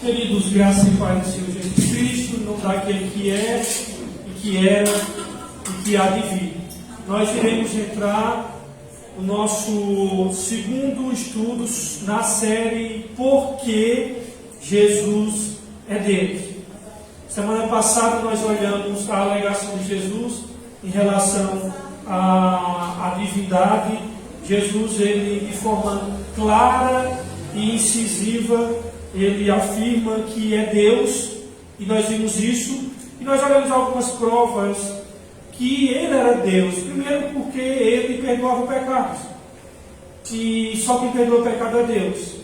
Queridos, graças e paz do Senhor Jesus Cristo, em nome daquele que é, e que era, e que há de vir. Nós iremos entrar no nosso segundo estudo na série Por que Jesus é Deus. Semana passada nós olhamos a alegação de Jesus em relação à divindade. Jesus, ele de forma clara e incisiva, ele afirma que é Deus, e nós vimos isso, e nós olhamos algumas provas que ele era Deus. Primeiro porque ele perdoava pecados, e só quem perdoa pecado é Deus.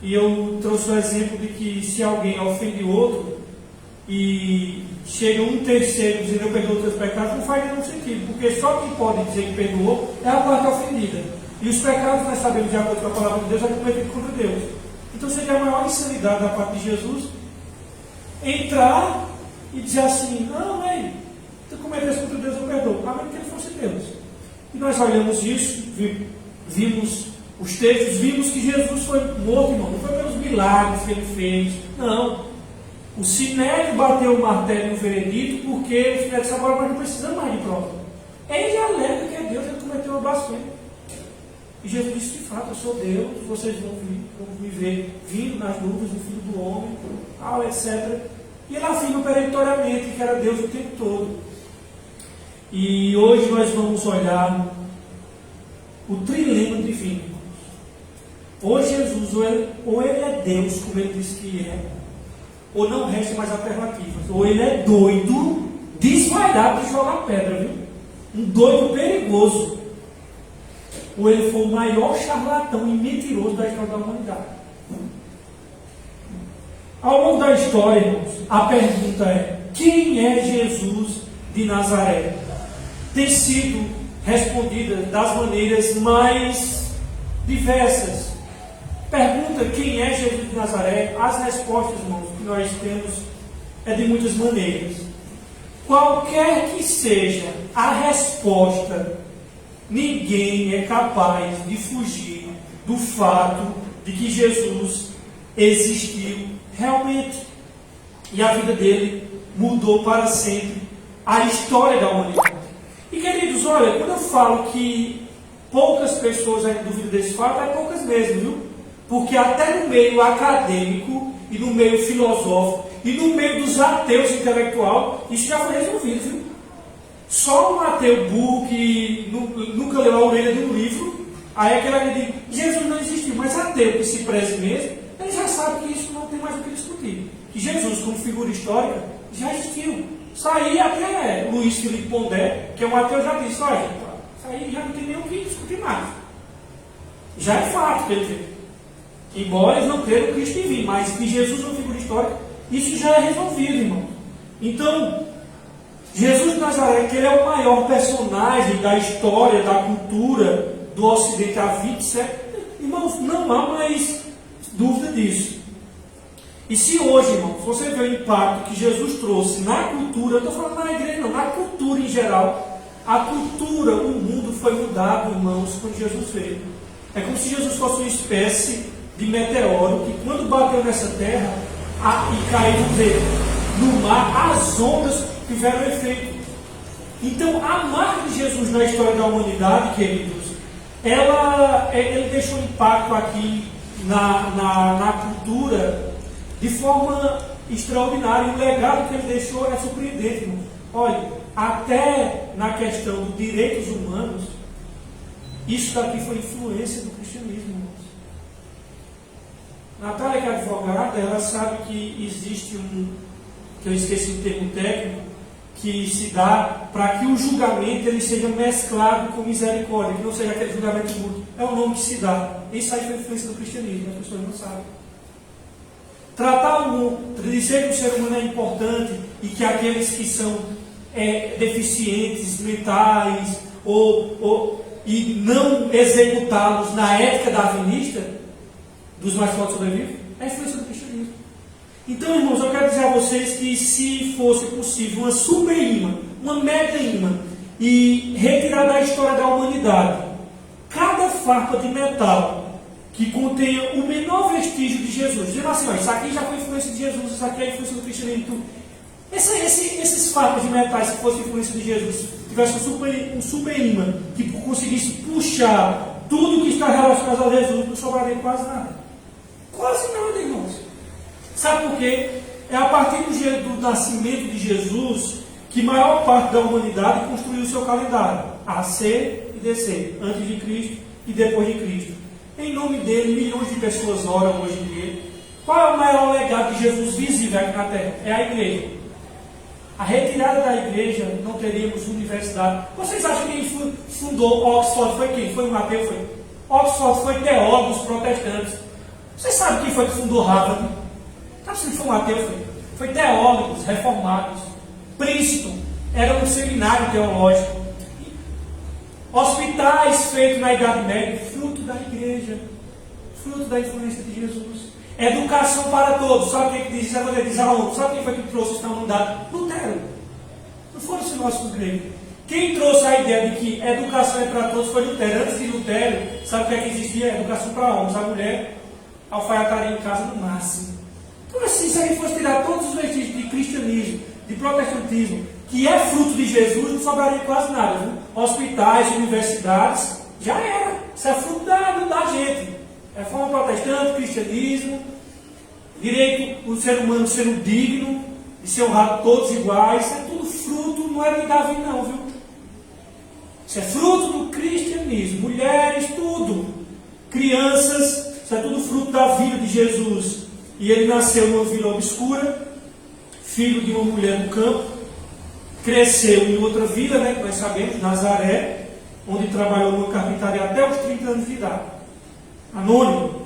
E eu trouxe o exemplo de que se alguém ofende outro, e chega um terceiro dizendo eu perdoo os teus pecados, não faz nenhum sentido, porque só quem pode dizer que perdoou é a parte ofendida. E os pecados, nós sabemos, de acordo com a palavra de Deus, é cometido contra Deus. Então seria a maior insanidade da parte de Jesus entrar e dizer assim: não, ei, tu cometeste contra Deus, eu perdoo, a menos que ele fosse Deus. E nós olhamos isso, vimos os textos, vimos que Jesus foi morto, irmão, não foi pelos milagres que ele fez, não. O Sinédrio bateu o martelo no veredito porque o Sinédrio disse: agora nós não precisamos mais de prova. Ele alega que é Deus, ele cometeu uma blasfêmia. E Jesus disse: de fato, eu sou Deus, vocês vão me ver vindo nas nuvens do Filho do Homem, tal, etc. E ele afirma peremptoriamente que era Deus o tempo todo. E hoje nós vamos olhar o trilema divino. Ou Jesus, ou ele é Deus, como ele disse que é, ou não resta mais alternativas. Ou ele é doido, desvairado de jogar pedra, viu? Um doido perigoso. Ou ele foi o maior charlatão e mentiroso da história da humanidade. Ao longo da história, irmãos, a pergunta é: quem é Jesus de Nazaré? Tem sido respondida das maneiras mais diversas. Pergunta: quem é Jesus de Nazaré? As respostas, irmãos, que nós temos é de muitas maneiras. Qualquer que seja a resposta, ninguém é capaz de fugir do fato de que Jesus existiu realmente. E a vida dele mudou para sempre a história da humanidade. E queridos, olha, quando eu falo que poucas pessoas ainda duvidam desse fato, é poucas mesmo, viu? Porque até no meio acadêmico e no meio filosófico e no meio dos ateus intelectuais, isso já foi resolvido, viu? Só um ateu burro que nunca leu a orelha de um livro, aí aquele que diz: Jesus não existiu, mas ateu que se preze mesmo, ele já sabe que isso não tem mais o que discutir. Que Jesus, como figura histórica, já existiu. Isso aí até Luiz Felipe Pondé, que é um ateu, já disse: olha, isso aí já não tem nem o que discutir mais. Já é fato que ele fez. Embora eles não creiam Cristo divino, mas que Jesus é uma figura histórica, isso já é resolvido, irmão. Então, Jesus de Nazaré, que ele é o maior personagem da história, da cultura do Ocidente há 20 séculos, irmãos, não há mais dúvida disso. E se hoje, irmãos, você vê o impacto que Jesus trouxe na cultura, eu estou falando na igreja não, na cultura em geral, a cultura, o mundo foi mudado, irmãos, quando Jesus veio. É como se Jesus fosse uma espécie de meteoro que, quando bateu nessa terra e caiu no mar, as ondas tiveram efeito. Então, a marca de Jesus na história da humanidade, queridos, ele deixou um impacto aqui na cultura de forma extraordinária. O legado que ele deixou é surpreendente, irmão. Olha, até na questão dos direitos humanos, isso daqui foi influência do cristianismo, irmãos. Natália, que é advogada, ela sabe que existe que eu esqueci o termo técnico, que se dá para que o julgamento ele seja mesclado com misericórdia, que não seja aquele julgamento mútuo. É o nome que se dá. Isso aí foi influência do cristianismo, as pessoas não sabem. Tratar dizer que o ser humano é importante e que aqueles que são deficientes mentais e não executá-los na ética darwinista dos mais fortes sobrevivem, é a influência do cristianismo. Então, irmãos, eu quero dizer a vocês que se fosse possível uma super imã, uma mega imã, e retirar da história da humanidade cada farpa de metal que contenha o menor vestígio de Jesus. Dizendo assim, ó, isso aqui já foi influência de Jesus, isso aqui é influência do cristianismo. Esses fardos de metais que fossem influência de Jesus, tivesse um super imã que conseguisse puxar tudo que está relacionado a Jesus, não sobraria quase nada. Quase nada, irmãos. Sabe por quê? É a partir do nascimento de Jesus que a maior parte da humanidade construiu o seu calendário. A, C e DC, antes de Cristo e depois de Cristo. Em nome dele, milhões de pessoas oram hoje em dia. Qual é o maior legado de Jesus visível aqui na Terra? É a igreja. A retirada da igreja, não teríamos universidade. Vocês acham que quem fundou Oxford foi quem? Foi o Mateus? Foi? Oxford foi teólogo dos protestantes. Vocês sabem quem foi que fundou Harvard? Sabe se foi o Mateus? Foi teólogos reformados. Princeton era um seminário teológico. Hospitais feitos na Idade Média, fruto da igreja, fruto da influência de Jesus. Educação para todos. Sabe quem diz? Sabe quem foi que trouxe essa humanidade? Lutero. Não foram os nossos gregos. Quem trouxe a ideia de que educação é para todos foi Lutero. Antes de Lutero, sabe o que é que existia? Educação para homens. A mulher, alfaiataria em casa no máximo. Então assim, se a gente fosse tirar todos os vestígios de cristianismo, de protestantismo, que é fruto de Jesus, não sobraria quase nada. Viu? Hospitais, universidades, já era. Isso é fruto da gente. Reforma protestante, cristianismo, direito do ser humano sendo digno, de ser honrado todos iguais. Isso é tudo fruto, não é de Davi não, viu? Isso é fruto do cristianismo. Mulheres, tudo. Crianças, isso é tudo fruto da vida de Jesus. E ele nasceu numa vila obscura, filho de uma mulher do campo, cresceu em outra vila, né, que nós sabemos, Nazaré, onde trabalhou numa carpintaria até os 30 anos de idade. Anônimo.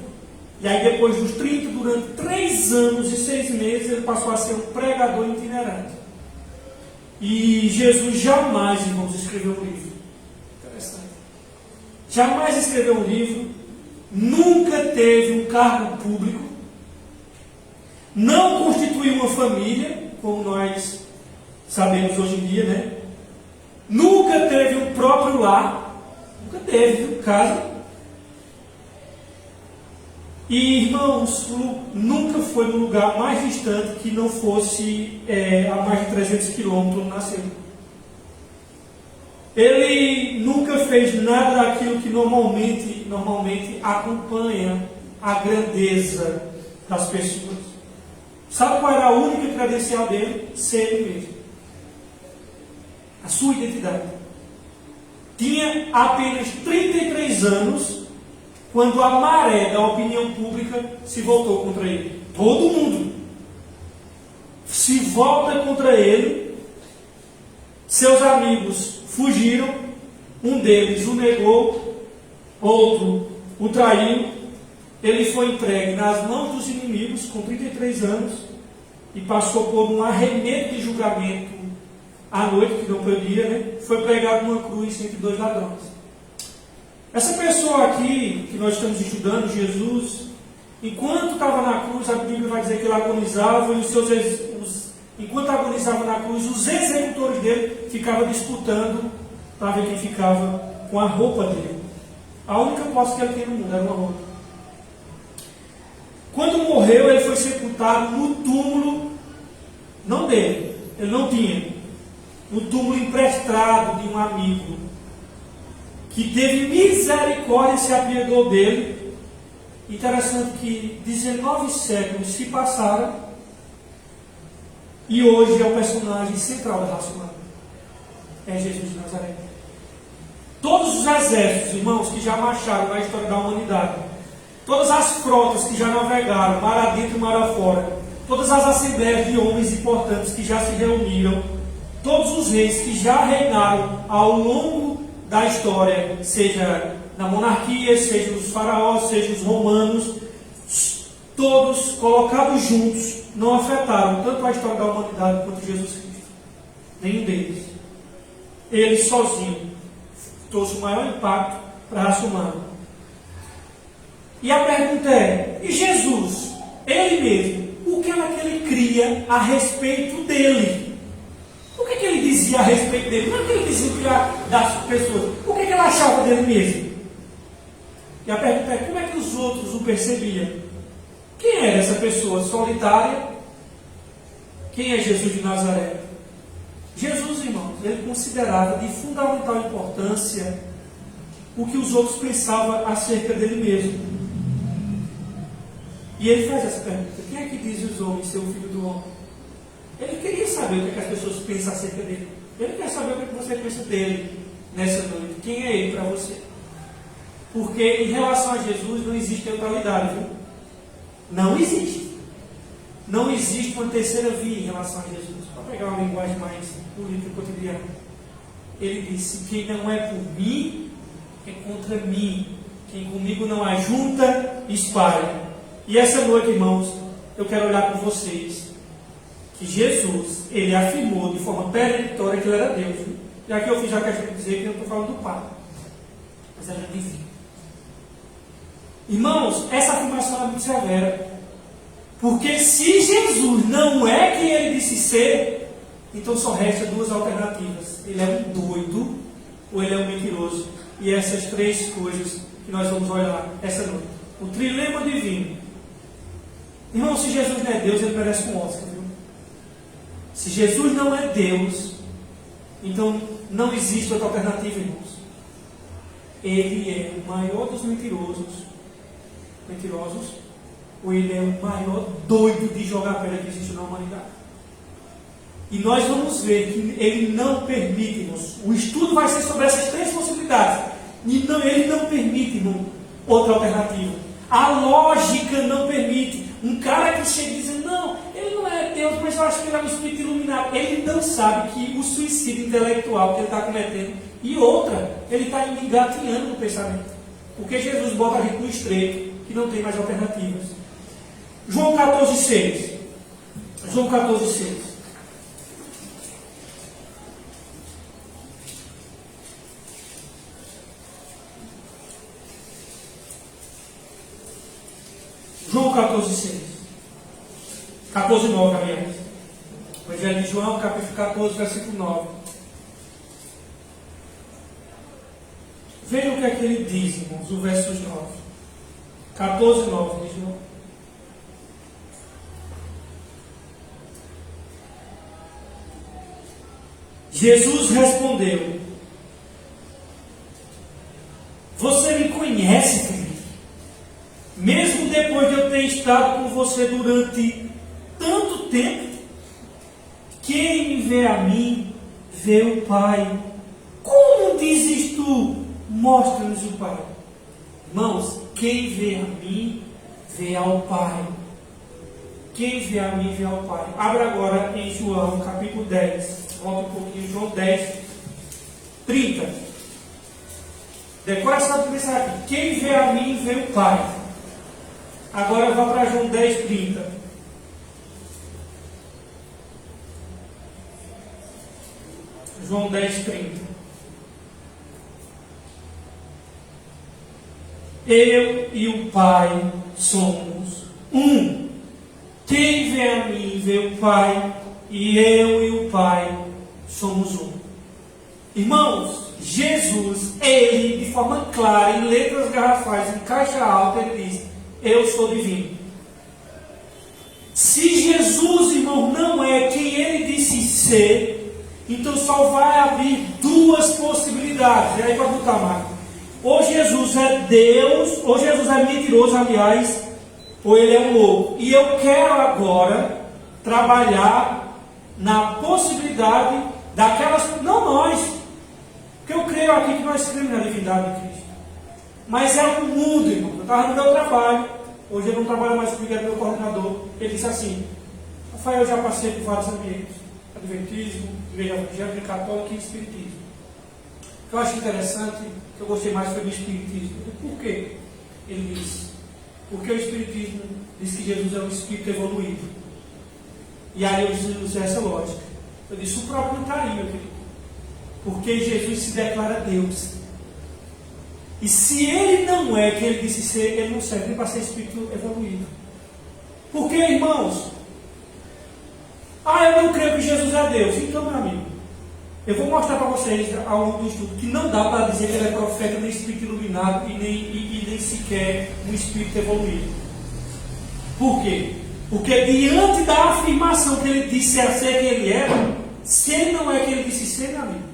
E aí depois dos 30, durante 3 anos e 6 meses, ele passou a ser um pregador itinerante. E Jesus jamais, irmãos, escreveu um livro. Interessante. Jamais escreveu um livro, nunca teve um cargo público, não constituiu uma família, como nós sabemos hoje em dia, né? Nunca teve um próprio lar, nunca teve casa. E, irmãos, nunca foi no lugar mais distante que não fosse a mais de 300 quilômetros onde nasceu. Ele nunca fez nada daquilo que normalmente acompanha a grandeza das pessoas. Sabe qual era a única credencial dele? Ser ele mesmo. A sua identidade. Tinha apenas 33 anos quando a maré da opinião pública se voltou contra ele. Todo mundo se volta contra ele. Seus amigos fugiram. Um deles o negou, outro o traiu. Ele foi entregue nas mãos dos inimigos com 33 anos e passou por um arremedo de julgamento à noite, que não podia, né? Foi pregado numa cruz entre 2 ladrões. Essa pessoa aqui, que nós estamos estudando, Jesus, enquanto estava na cruz, a Bíblia vai dizer que ele agonizava, e enquanto agonizava na cruz, os executores dele ficavam disputando para ver quem ficava com a roupa dele. A única posse que ele tinha no mundo era uma roupa. Quando morreu, ele foi sepultado no túmulo, não dele, ele não tinha, no túmulo emprestado de um amigo, que teve misericórdia e se apiedou dele. Interessante que 19 séculos se passaram e hoje é o personagem central da raça humana. É Jesus de Nazaré. Todos os exércitos, irmãos, que já marcharam na história da humanidade, todas as frotas que já navegaram, mar adentro e mar afora, todas as assembleias de homens importantes que já se reuniram, todos os reis que já reinaram ao longo da história, seja na monarquia, seja os faraós, seja os romanos, todos colocados juntos, não afetaram tanto a história da humanidade quanto Jesus Cristo. Nenhum deles. Ele sozinho trouxe o maior impacto para a raça humana. E a pergunta é, e Jesus, ele mesmo, o que era que ele cria a respeito dele? O que ele dizia a respeito dele? Não é que ele dizia das pessoas. O que ele achava dele mesmo? E a pergunta é, como é que os outros o percebiam? Quem era essa pessoa solitária? Quem é Jesus de Nazaré? Jesus, irmãos, ele considerava de fundamental importância o que os outros pensavam acerca dele mesmo. E ele faz essa pergunta: quem é que diz os homens ser o filho do homem? Ele queria saber o que as pessoas pensam acerca dele. Ele quer saber o que você pensa dele nessa noite. Quem é ele para você? Porque em relação a Jesus não existe neutralidade, viu? Não existe. Não existe uma terceira via em relação a Jesus. Para pegar uma linguagem mais política cotidiana. Ele disse: quem não é por mim, é contra mim. Quem comigo não ajunta, espalha. E essa noite, irmãos, eu quero olhar com vocês que Jesus, ele afirmou de forma peremptória que ele era Deus. Viu? E aqui eu fiz a questão de dizer que eu estou falando do Pai. Mas era divino. Irmãos, essa afirmação é muito severa. Porque se Jesus não é quem ele disse ser, então só resta duas alternativas. Ele é um doido ou ele é um mentiroso. E essas três coisas que nós vamos olhar essa noite. O trilema divino. Irmão, se Jesus não é Deus, ele merece um Oscar, viu? Se Jesus não é Deus, então não existe outra alternativa, irmãos. Ele é o maior dos mentirosos, ou ele é o maior doido de jogar pedra que existe na humanidade. E nós vamos ver que ele não permite, irmãos. O estudo vai ser sobre essas três possibilidades. E ele não permite, irmão, outra alternativa. A lógica não permite. Um cara que chega e diz: não, ele não é Deus, mas eu acho que ele é um espírito iluminado. Ele não sabe que o suicídio intelectual que ele está cometendo, e outra, ele está engatinhando no pensamento. Porque Jesus bota a gente no estreito, que não tem mais alternativas. João 14,6. João 14,6. João 14,6. 14,9, aliás. O Evangelho de João, capítulo 14, versículo 9. Vejam o que é que ele diz, irmãos, o verso 9. 14,9 diz João. Jesus respondeu: você me conhece, Felipe? Mesmo depois de eu ter estado com você durante tanto tempo? Quem me vê a mim, vê o Pai. Como dizes tu? Mostra-nos o Pai. Irmãos, quem vê a mim, vê ao Pai. Quem vê a mim, vê ao Pai. Abra agora em João, capítulo 10. Volta um pouquinho, João 10, 30. Decora essa mensagem aqui. Quem vê a mim, vê o Pai. Agora vá para João 10, 30. João 10, 30. Eu e o Pai somos um. Quem vê a mim, vê o Pai, e eu e o Pai somos um. Irmãos, Jesus, ele, de forma clara, em letras garrafais, em caixa alta, ele diz: eu sou divino. Se Jesus, irmão, não é quem ele disse ser, então só vai abrir duas possibilidades. E aí vai botar mais. Ou Jesus é Deus, ou Jesus é mentiroso, aliás, ou ele é um louco. E eu quero agora trabalhar na possibilidade daquelas, não nós, porque eu creio aqui que nós cremos na divindade de Cristo, mas é o mundo, irmão. Eu estava no meu trabalho, hoje eu não trabalho mais comigo, é meu coordenador. Ele disse assim: Rafael, eu já passei por vários ambientes, adventismo, igreja evangélica, católica e espiritismo. O que eu acho interessante, que eu gostei mais, foi do espiritismo. Por quê? Ele disse: porque o espiritismo diz que Jesus é um espírito evoluído. E aí eu usei essa lógica. Eu disse: o próprio não está aí, meu querido. Porque Jesus se declara Deus. E se ele não é quem ele disse ser, ele não serve nem para ser espírito evoluído. Por quê, irmãos? Eu não creio que Jesus é Deus. Então, meu amigo, Eu vou mostrar para vocês ao longo do estudo que não dá para dizer que ele é profeta, nem espírito iluminado e nem sequer um espírito evoluído. Por quê? Porque diante da afirmação que ele disse a ser quem ele era, se ele não é quem ele disse ser, meu amigo,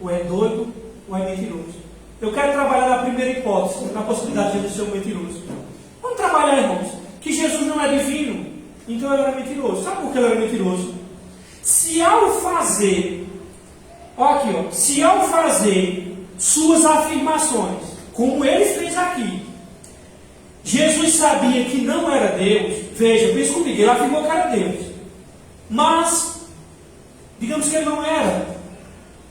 ou é doido ou é mentiroso. Eu quero trabalhar na primeira hipótese, na possibilidade de Jesus ser um mentiroso. Vamos trabalhar, irmãos, que Jesus não é divino, então ele era mentiroso. Sabe por que ele era mentiroso? Se ao fazer, se ao fazer suas afirmações, como ele fez aqui, Jesus sabia que não era Deus. Veja, pensa comigo, ele afirmou que era Deus, mas digamos que ele não era.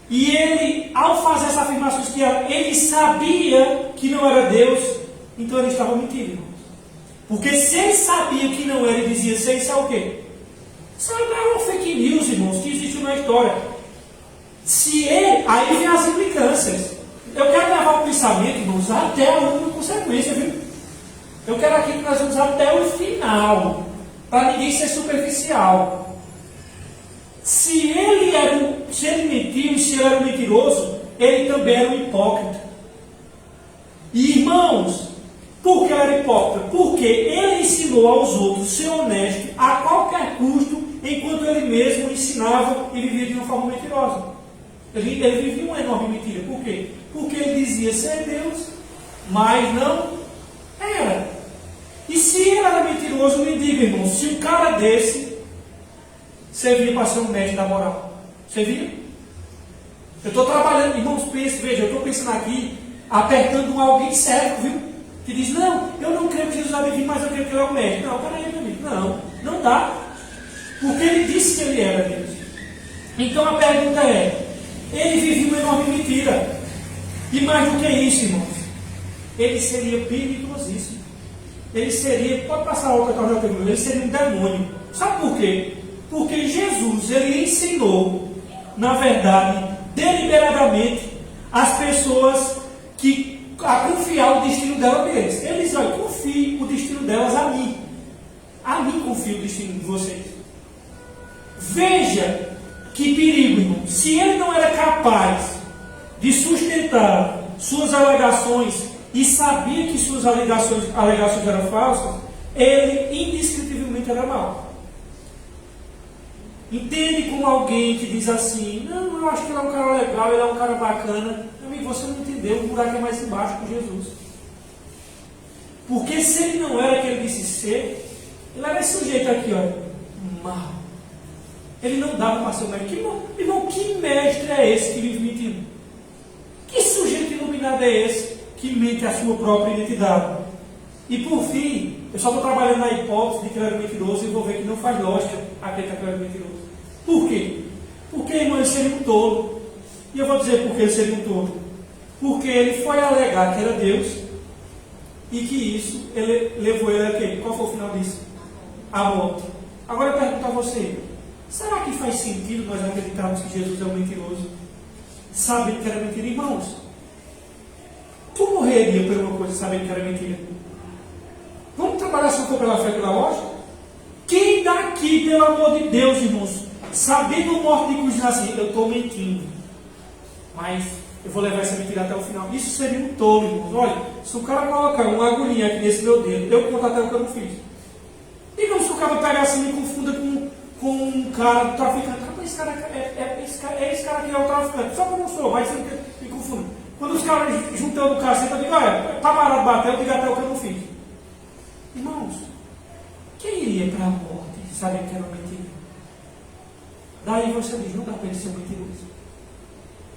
E ele, ao fazer essas afirmações que ele sabia que não era Deus, então ele estava mentindo, irmãos. Porque se ele sabia que não era e dizia ser, isso é o quê? Isso é uma fake news, irmãos, que existe na história. Se ele, aí vem as implicâncias. Eu quero levar o pensamento, irmãos, até a última consequência, viu? Eu quero aqui que nós vamos até o final, para ninguém ser superficial. Se ele mentiu, se ele era um mentiroso, ele também era um hipócrita. E, irmãos, por que ele era hipócrita? Porque ele ensinou aos outros ser honesto a qualquer custo, enquanto ele mesmo ensinava e vivia de uma forma mentirosa. Ele vivia uma enorme mentira. Por quê? Porque ele dizia ser Deus, mas não era. E se ele era mentiroso, me diga, irmão, se um cara desse servia para ser um mestre da moral, servia? Eu estou trabalhando, irmãos, veja, eu estou pensando aqui, apertando alguém certo, viu? Que diz, não, eu não creio que Jesus vai vir, mas eu creio que ele é o mestre. Não, peraí, meu amigo, não dá. Porque ele disse que ele era Deus. Então a pergunta é, ele vivia uma enorme mentira. E mais do que isso, irmãos, ele seria perigosíssimo. Ele seria, pode passar outra torneira comigo, ele seria um demônio. Sabe por quê? Porque Jesus, ele ensinou, na verdade, deliberadamente, as pessoas a confiar o destino delas neles. Ele diz, olha, confie o destino delas a mim. A mim confie o destino de vocês. Veja que perigo, irmão. Se ele não era capaz de sustentar suas alegações e sabia que suas alegações eram falsas, ele indescritivelmente era mau. Entende como alguém que diz assim, não, eu acho que ele é um cara legal, ele é um cara bacana. Amigo, você não entendeu, o buraco é mais embaixo com Jesus. Porque se ele não era o que ele disse ser, ele era esse sujeito aqui, olha, mau. Ele não dava para ser o mestre. Irmão, que mestre é esse que vive mentindo? Que sujeito iluminado é esse que mente a sua própria identidade? E por fim, eu só estou trabalhando na hipótese de que ele era mentiroso e vou ver que não faz lógica acreditar que ele era mentiroso. Por quê? Porque, irmão, ele seria um tolo. E eu vou dizer por que ele seria um tolo. Porque ele foi alegar que era Deus e que isso levou ele a quê? Qual foi o final disso? A morte. Agora eu pergunto a você, será que faz sentido nós acreditarmos que Jesus é um mentiroso, sabendo que era mentira? Irmãos, tu morreria por uma coisa sabendo que era mentira? Vamos trabalhar se for pela fé e pela lógica? Quem daqui, pelo amor de Deus, irmãos, sabendo a morte de cruz, assim, eu estou mentindo, mas eu vou levar essa mentira até o final. Isso seria um tolo, irmãos. Olha, se o cara colocar uma agulhinha aqui nesse meu dedo, eu conto até o que eu não fiz. Digamos que o cara pegar assim e me confunda com um cara traficante. Esse cara aqui é o traficante. Só que eu não sou, mas você me confunde. Quando os caras juntando o cacete, eu digo, olha, para parar de bater, eu digo até o que eu não fiz. Irmãos, quem iria para a morte sabendo que era mentira? Daí você diz, não dá para ele ser mentiroso.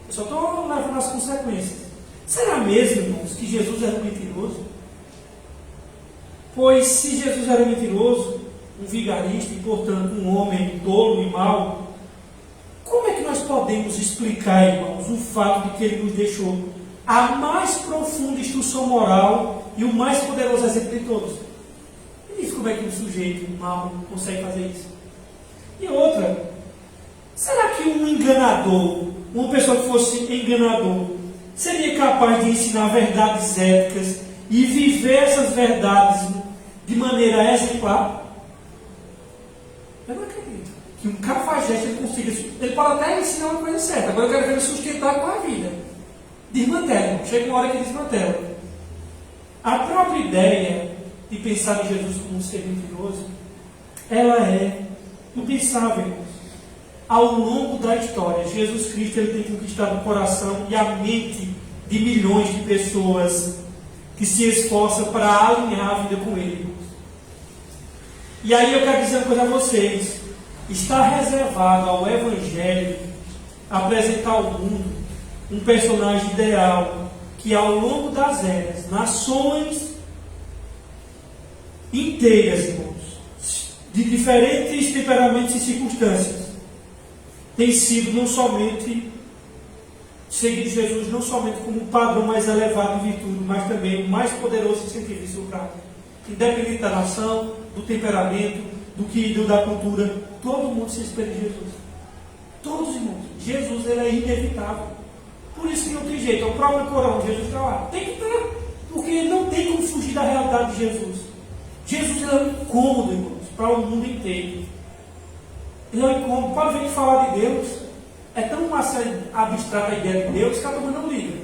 Eu só estou levando as consequências. Será mesmo, irmãos, que Jesus era mentiroso? Pois se Jesus era mentiroso, um vigarista e, portanto, um homem tolo e mau, como é que nós podemos explicar, irmãos, o fato de que ele nos deixou a mais profunda instrução moral e o mais poderoso exemplo de todos? Me diz como é que um sujeito mau consegue fazer isso. E outra, será que um enganador, uma pessoa que fosse enganador, seria capaz de ensinar verdades éticas e viver essas verdades de maneira exemplar? Eu não acredito. que um cafajeste ele consiga. Ele pode até ensinar uma coisa certa, agora eu quero ver ele sustentar com a vida. Desmantela, chega uma hora que desmantela. A própria ideia de pensar em Jesus como um ser mentiroso, ela é impensável, irmãos. Ao longo da história, Jesus Cristo ele tem conquistado o coração e a mente de milhões de pessoas que se esforçam para alinhar a vida com Ele. E aí eu quero dizer uma coisa a vocês. Está reservado ao Evangelho apresentar ao mundo um personagem ideal que ao longo das eras, nações inteiras, irmãos, de diferentes temperamentos e circunstâncias, tem sido não somente seguir Jesus, não somente como o padrão mais elevado de virtude, mas também o mais poderoso incentivo de sua prática. Independente da nação, do temperamento, da cultura, todo mundo se espelha em Jesus. Todos, irmãos. Jesus ele é inevitável. Por isso que não tem jeito. É o próprio Corão, Jesus está lá. Tem que estar. Porque não tem como fugir da realidade de Jesus. Jesus ele é um incômodo, irmãos, para o mundo inteiro. Ele é um incômodo. Pode ver que falar de Deus é tão abstrata a ideia de Deus que a turma não liga.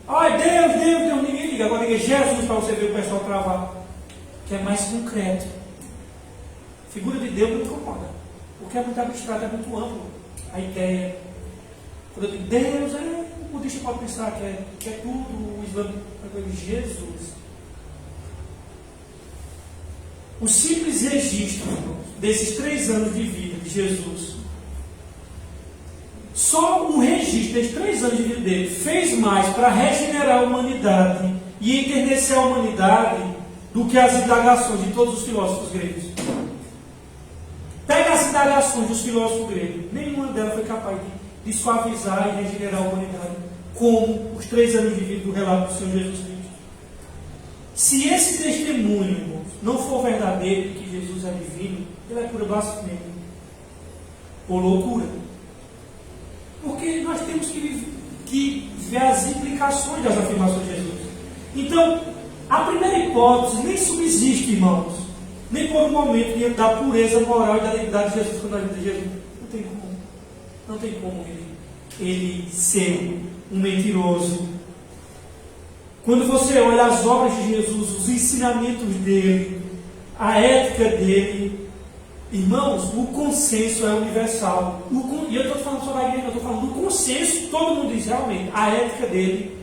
Ai, Deus, ninguém liga. Agora liga Jesus para você ver o pessoal travar. Que é mais concreto. A figura de Deus não incomoda. Porque é muito abstrato, é muito amplo. A ideia. Quando eu digo Deus, o budista pode pensar que é tudo, o islâmico. Jesus. O simples registro desses 3 anos de vida de Jesus, só o registro desses 3 anos de vida dele fez mais para regenerar a humanidade e enternecer a humanidade do que as indagações de todos os filósofos gregos. Pega as indagações dos filósofos gregos, nenhuma delas foi capaz de suavizar e regenerar a humanidade, como os 3 anos de vida do relato do Senhor Jesus Cristo. Se esse testemunho, irmãos, não for verdadeiro de que Jesus é divino, ele é pura blasfêmia ou loucura. Porque nós temos que ver as implicações das afirmações de Jesus. Então, a primeira hipótese nem subsiste, irmãos, nem por um momento, diante da pureza moral e da identidade de Jesus quando a vida de Jesus. Não tem como. Não tem como ele ser um mentiroso. Quando você olha as obras de Jesus, os ensinamentos dele, a ética dele, irmãos, o consenso é universal. E eu estou falando só da igreja, eu estou falando do consenso, todo mundo diz realmente, a ética dele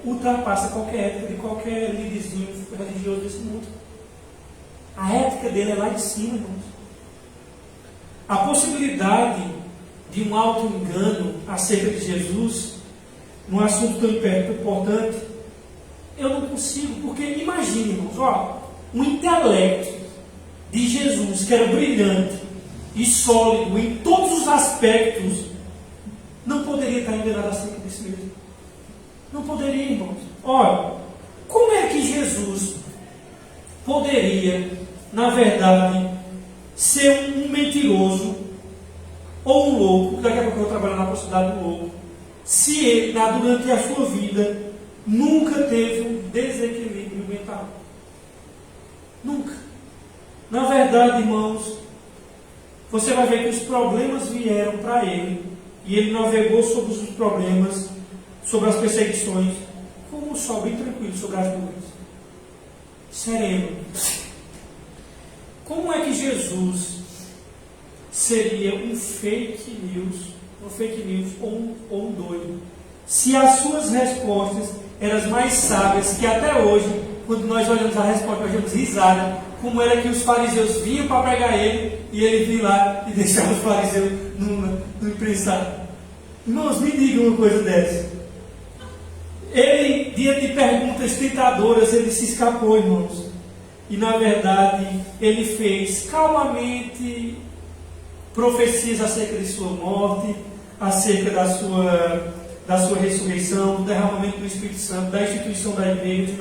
ultrapassa qualquer ética de qualquer líderzinho religioso desse mundo. A ética dele é lá de cima, irmãos. A possibilidade de um auto-engano acerca de Jesus, num assunto tão importante, eu não consigo, porque imagine, irmãos, um intelecto de Jesus que era brilhante e sólido em todos os aspectos, não poderia estar enganado acerca de si mesmo. Não poderia, irmãos. Olha, como é que Jesus poderia, na verdade, ser um mentiroso ou um louco, daqui a pouco eu vou trabalhar na possibilidade do louco, se ele, durante a sua vida, nunca teve um desequilíbrio mental? Nunca. Na verdade, irmãos, você vai ver que os problemas vieram para ele, e ele navegou sobre os problemas, sobre as perseguições, como um sol bem tranquilo sobre as nuvens. Sereno. Como é que Jesus seria um fake news ou um doido, se as suas respostas eram as mais sábias, que até hoje, quando nós olhamos a resposta, nós damos risada, como era que os fariseus vinham para pegar ele, e ele vinha lá e deixava os fariseus no imprensado. Irmãos, me digam uma coisa dessa. Ele, diante de perguntas tentadoras, ele se escapou, irmãos. E na verdade, ele fez calmamente profecias acerca de sua morte, acerca da sua ressurreição, do derramamento do Espírito Santo, da instituição da igreja,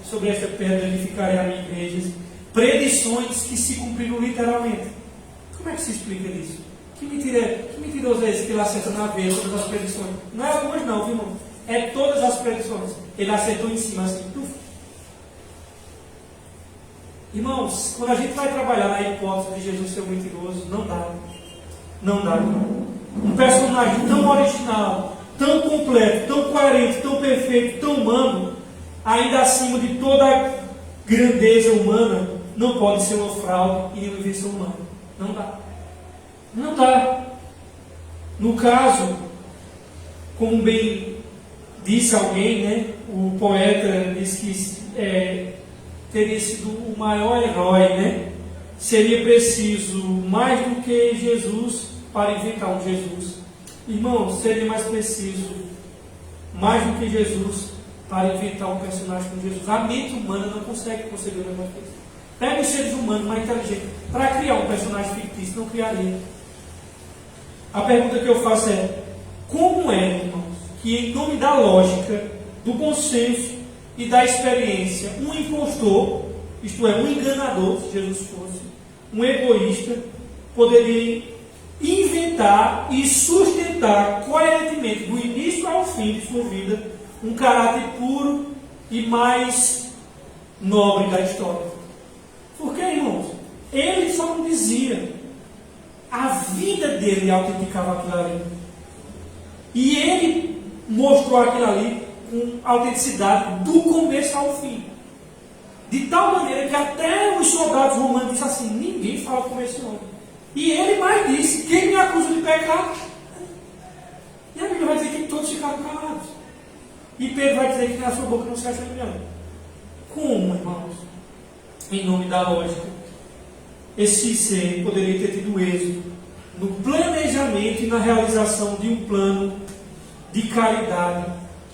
sobre esta pedra edificarei a minha igreja. Predições que se cumpriram literalmente. Como é que se explica isso? Que mentiroso é esse que ele acerta na veia todas as predições? Não é algumas não, viu, irmão? É todas as predições. Ele acertou em cima assim. Irmãos, quando a gente vai trabalhar na hipótese de Jesus ser um mentiroso, não dá. Não dá, irmão. Um personagem tão original, tão completo, tão coerente, tão perfeito, tão humano, ainda acima de toda a grandeza humana, não pode ser uma fraude e uma invenção humana. Não dá. Não dá. No caso, como bem disse alguém, né, o poeta disse que teria sido o maior herói, né? Seria preciso mais do que Jesus para inventar um Jesus. Irmão, seria mais preciso mais do que Jesus para inventar um personagem como Jesus. A mente humana não consegue conceber um negócio desse. Pega os seres humanos mais inteligentes para criar um personagem fictício, não criaria. A pergunta que eu faço é: como é, irmãos, que em nome da lógica, do bom senso e da experiência, um impostor, isto é, um enganador, se Jesus fosse, um egoísta, poderia inventar e sustentar coerentemente, do início ao fim de sua vida, um caráter puro e mais nobre da história? Por quê, irmãos? Ele só não dizia. A vida dele autenticava aquilo ali. E ele mostrou aquilo ali com autenticidade do começo ao fim. De tal maneira que até os soldados romanos disseram assim: ninguém fala como esse homem. E ele mais disse: quem me acusa de pecado? E a Bíblia vai dizer que todos ficaram calados. E Pedro vai dizer que na sua boca não se acha engano. Como, irmãos? Em nome da lógica, esse ser poderia ter tido êxito no planejamento e na realização de um plano de caridade,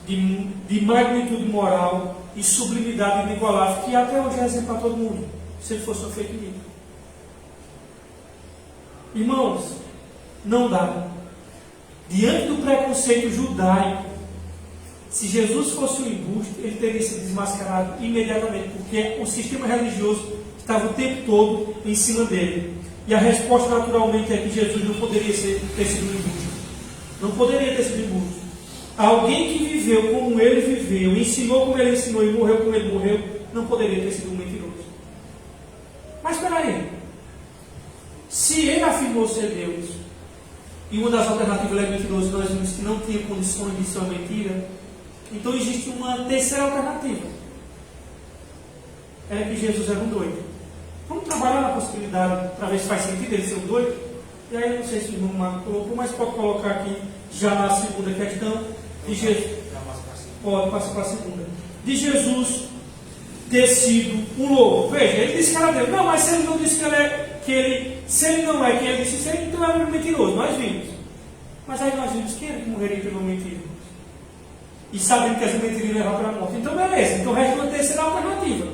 de magnitude moral e sublimidade inigualável, que até hoje é exemplo para todo mundo, se ele fosse um fake news. Irmãos, não dá. Diante do preconceito judaico, se Jesus fosse um embuste, ele teria sido desmascarado imediatamente, porque o sistema religioso estava o tempo todo em cima dele. E a resposta naturalmente é que Jesus não poderia ter sido um embuste. Não poderia ter sido um embuste. Alguém que viveu como ele viveu, ensinou como ele ensinou e morreu como ele morreu, não poderia ter sido um mentiroso. Mas espera aí. Se ele afirmou ser Deus, e uma das alternativas é mentiroso, nós vimos que não tinha condições de ser uma mentira, então existe uma terceira alternativa. É que Jesus era um doido. Vamos trabalhar na possibilidade para ver se faz sentido ele ser um doido? E aí, eu não sei se o irmão Marco colocou, mas pode colocar aqui já na segunda questão de Jesus. Pode passar para a segunda. De Jesus ter sido um louco. Veja, ele disse que era Deus. Não, mas se ele não disse se ele não é quem ele disse ser, então era um mentiroso. Nós vimos. Mas aí nós vimos que ele morreria pela mentira. E sabendo que essa mentira ia levar para a morte. Então, beleza. Então, resta uma terceira alternativa.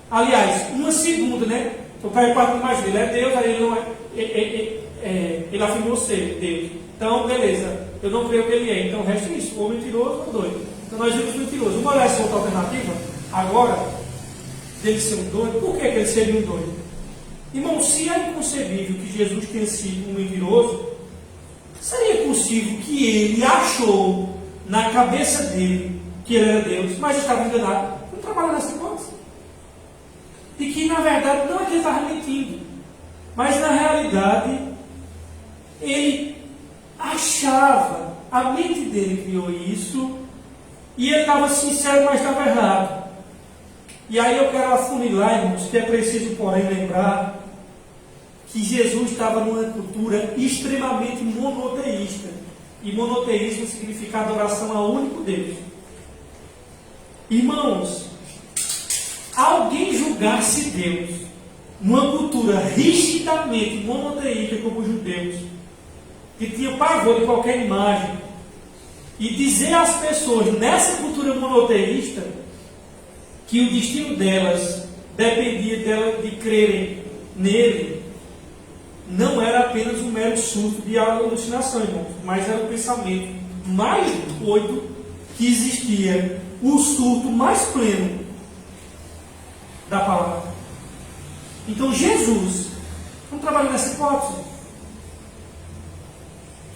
Aliás, uma segunda, né? Então, para parte mais dele é Deus, aí ele não é. Ele afirmou ser Deus. Então, beleza. Eu não creio que ele é. Então, resta isso. Ou mentiroso ou doido. Então, nós vimos mentiroso. Vamos olhar essa outra alternativa agora, dele ser um doido. Por que ele seria um doido? Irmão, se é inconcebível que Jesus tenha sido um mentiroso, seria possível que ele achou na cabeça dele que ele era Deus, mas estava enganado? Não trabalha nessa hipótese. E que, na verdade, não é que ele estava mentindo, mas, na realidade, ele achava, a mente dele criou isso, e ele estava sincero, mas estava errado. E aí eu quero afunilar, irmãos, que é preciso, porém, lembrar que Jesus estava numa cultura extremamente monoteísta. E monoteísmo significa adoração ao único Deus. Irmãos, alguém julgasse Deus numa cultura rigidamente monoteísta como os judeus, que tinha pavor de qualquer imagem, e dizer às pessoas nessa cultura monoteísta que o destino delas dependia dela de crerem nele, não era apenas um mero surto de alucinação, irmãos, mas era o pensamento mais doido que existia, o surto mais pleno da palavra. Então Jesus, vamos trabalhar nessa hipótese,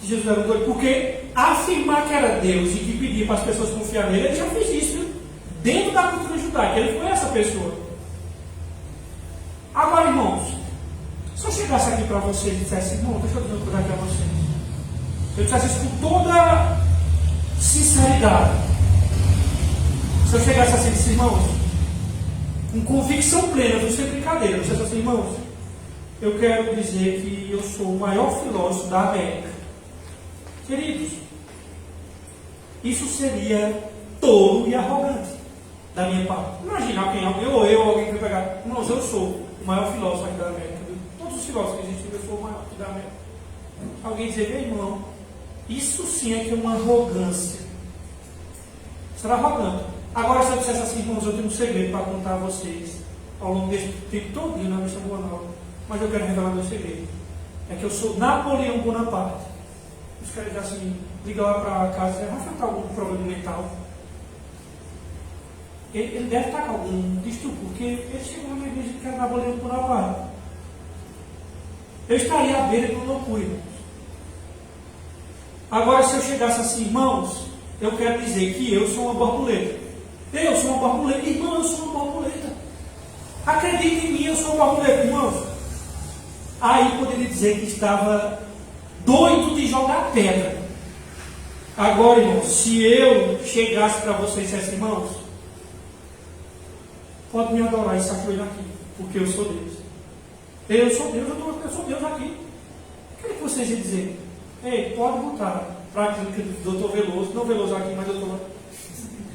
que Jesus era doido, porque afirmar que era Deus e que pedia para as pessoas confiar nele, ele já fez isso, viu? Dentro da cultura judaica, ele foi essa pessoa. para vocês e dissesse, irmão, deixa eu dizer uma coisa aqui a vocês. Eu dissesse isso com toda sinceridade. Se eu chegasse assim e disse, irmãos, com convicção plena, não sem brincadeira, eu dissesse assim, irmãos, eu quero dizer que eu sou o maior filósofo da América. Queridos, isso seria tolo e arrogante da minha parte. Imagina alguém que vai pegar, irmãos, eu sou o maior filósofo aqui da América. Todos os filósofos que existem, eu sou o maior aqui da América. Alguém dizer, meu irmão, isso sim é que é uma arrogância. Será arrogante. Agora, se eu dissesse assim, irmãos, eu tenho um segredo para contar a vocês ao longo desse tempo todinho na missão Bonal, mas eu quero revelar meu segredo. É que eu sou Napoleão Bonaparte. Os caras dizem assim, liga lá para casa e dizem, Rafael, está algum problema mental? Ele deve estar com algum distúrbio, porque ele chegou na minha igreja que era Napoleão Bonaparte. Eu estaria à beira de uma loucura, irmãos. Agora, se eu chegasse assim, irmãos, eu quero dizer que eu sou uma borboleta. Eu sou uma borboleta. Irmão, eu sou uma borboleta. Acredite em mim, eu sou uma borboleta, irmãos. Aí poderia dizer que estava doido de jogar pedra. Agora, irmãos, se eu chegasse para vocês e dissesse, irmãos, pode me adorar e se ajoelhar aqui, porque eu sou Deus. Eu sou Deus, eu sou Deus aqui. O que vocês iam dizer? Ei, pode botar para a clínica do doutor Veloso, não Veloso aqui, mas doutor,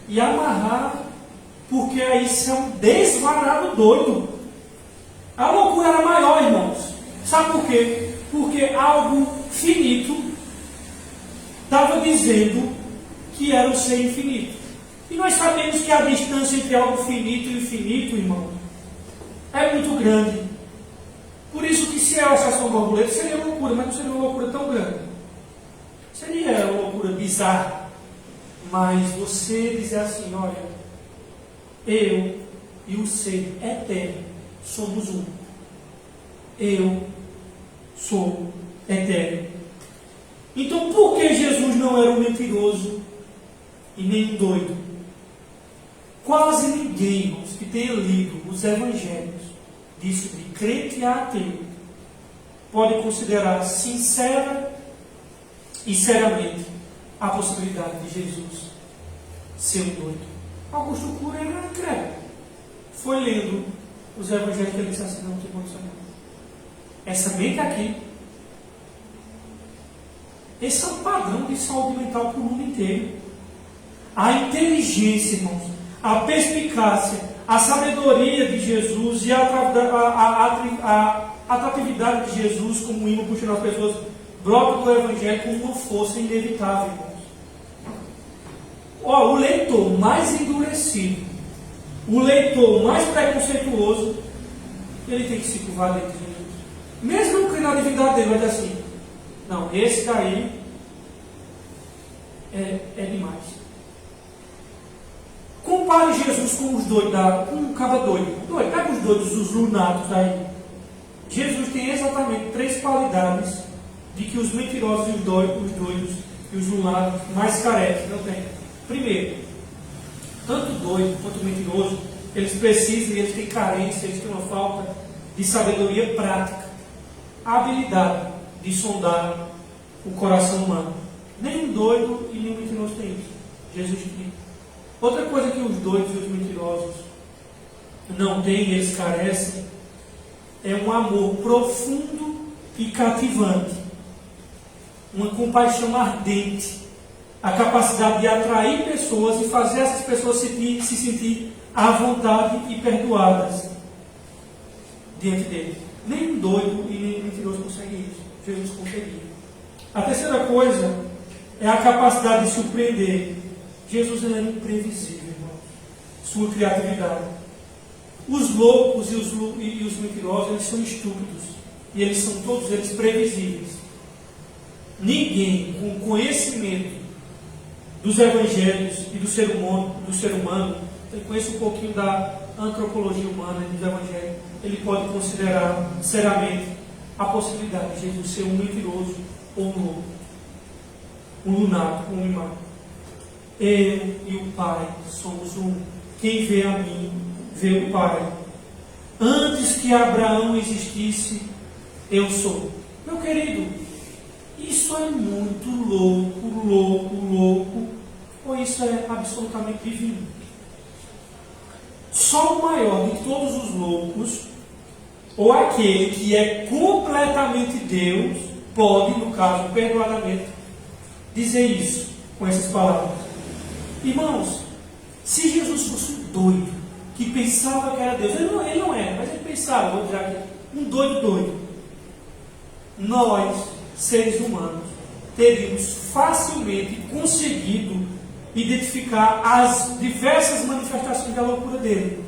e amarrar, porque aí isso é um desvarado doido. A loucura era maior, irmãos. Sabe por quê? Porque algo finito estava dizendo que era o ser infinito. E nós sabemos que a distância entre algo finito e infinito, irmão, é muito grande. Por isso que se eu achasse uma borboleta, seria loucura, mas não seria uma loucura tão grande. Seria uma loucura bizarra. Mas você dizer assim, olha, eu e o ser eterno somos um. Eu sou eterno. Então, por que Jesus não era um mentiroso e nem um doido? Quase ninguém, irmãos, que tenha lido os evangelhos, disso de crente a ateu, pode considerar sincera e seriamente a possibilidade de Jesus ser um doido. Augusto Cury era incrédulo. Foi lendo os evangelhos que ele disse assim, não tem condição nenhuma. Essa mente aqui, esse é um padrão de saúde mental para o mundo inteiro. A inteligência, irmãos, a perspicácia, a sabedoria de Jesus e a atratividade de Jesus como imã puxando as pessoas brota do Evangelho como uma força inevitável, irmãos. O leitor mais endurecido, o leitor mais preconceituoso, ele tem que se curvar dentro de Jesus. Mesmo não crendo na divindade dele, vai dizer assim, não, esse daí é demais. Compare Jesus com os doidos, com um cabra doido. Pega os doidos, os lunatos aí. Jesus tem exatamente 3 qualidades de que os mentirosos e os doidos e os lunatos mais carecas não têm. Primeiro, tanto o doido quanto o mentiroso, eles precisam e eles têm carência, eles têm uma falta de sabedoria prática, a habilidade de sondar o coração humano. Nem um doido e nem um mentiroso tem isso. Jesus tem. Outra coisa que os doidos e os mentirosos não têm, eles carecem, é um amor profundo e cativante, uma compaixão ardente, a capacidade de atrair pessoas e fazer essas pessoas se sentir à vontade e perdoadas diante dele. Nem um doido e nem um mentiroso consegue isso. Jesus conseguia. A terceira coisa é a capacidade de surpreender. Jesus era imprevisível, irmão. Sua criatividade. Os loucos e os mentirosos, eles são estúpidos. E eles são todos eles previsíveis. Ninguém com conhecimento dos evangelhos e do ser humano, ele conhece um pouquinho da antropologia humana e dos evangelhos, ele pode considerar seriamente a possibilidade de Jesus ser um mentiroso ou um louco, um lunático, um imã. Eu e o Pai somos um. Quem vê a mim, vê o Pai. Antes que Abraão existisse, eu sou. Meu querido, isso é muito louco, ou isso é absolutamente divino? Só o maior de todos os loucos, ou aquele que é completamente Deus, pode, no caso, perdoadamente, dizer isso com essas palavras. Irmãos, se Jesus fosse um doido, que pensava que era Deus, ele não é, mas ele pensava, vou dizer aqui, um doido, nós, seres humanos, teríamos facilmente conseguido identificar as diversas manifestações da loucura dele,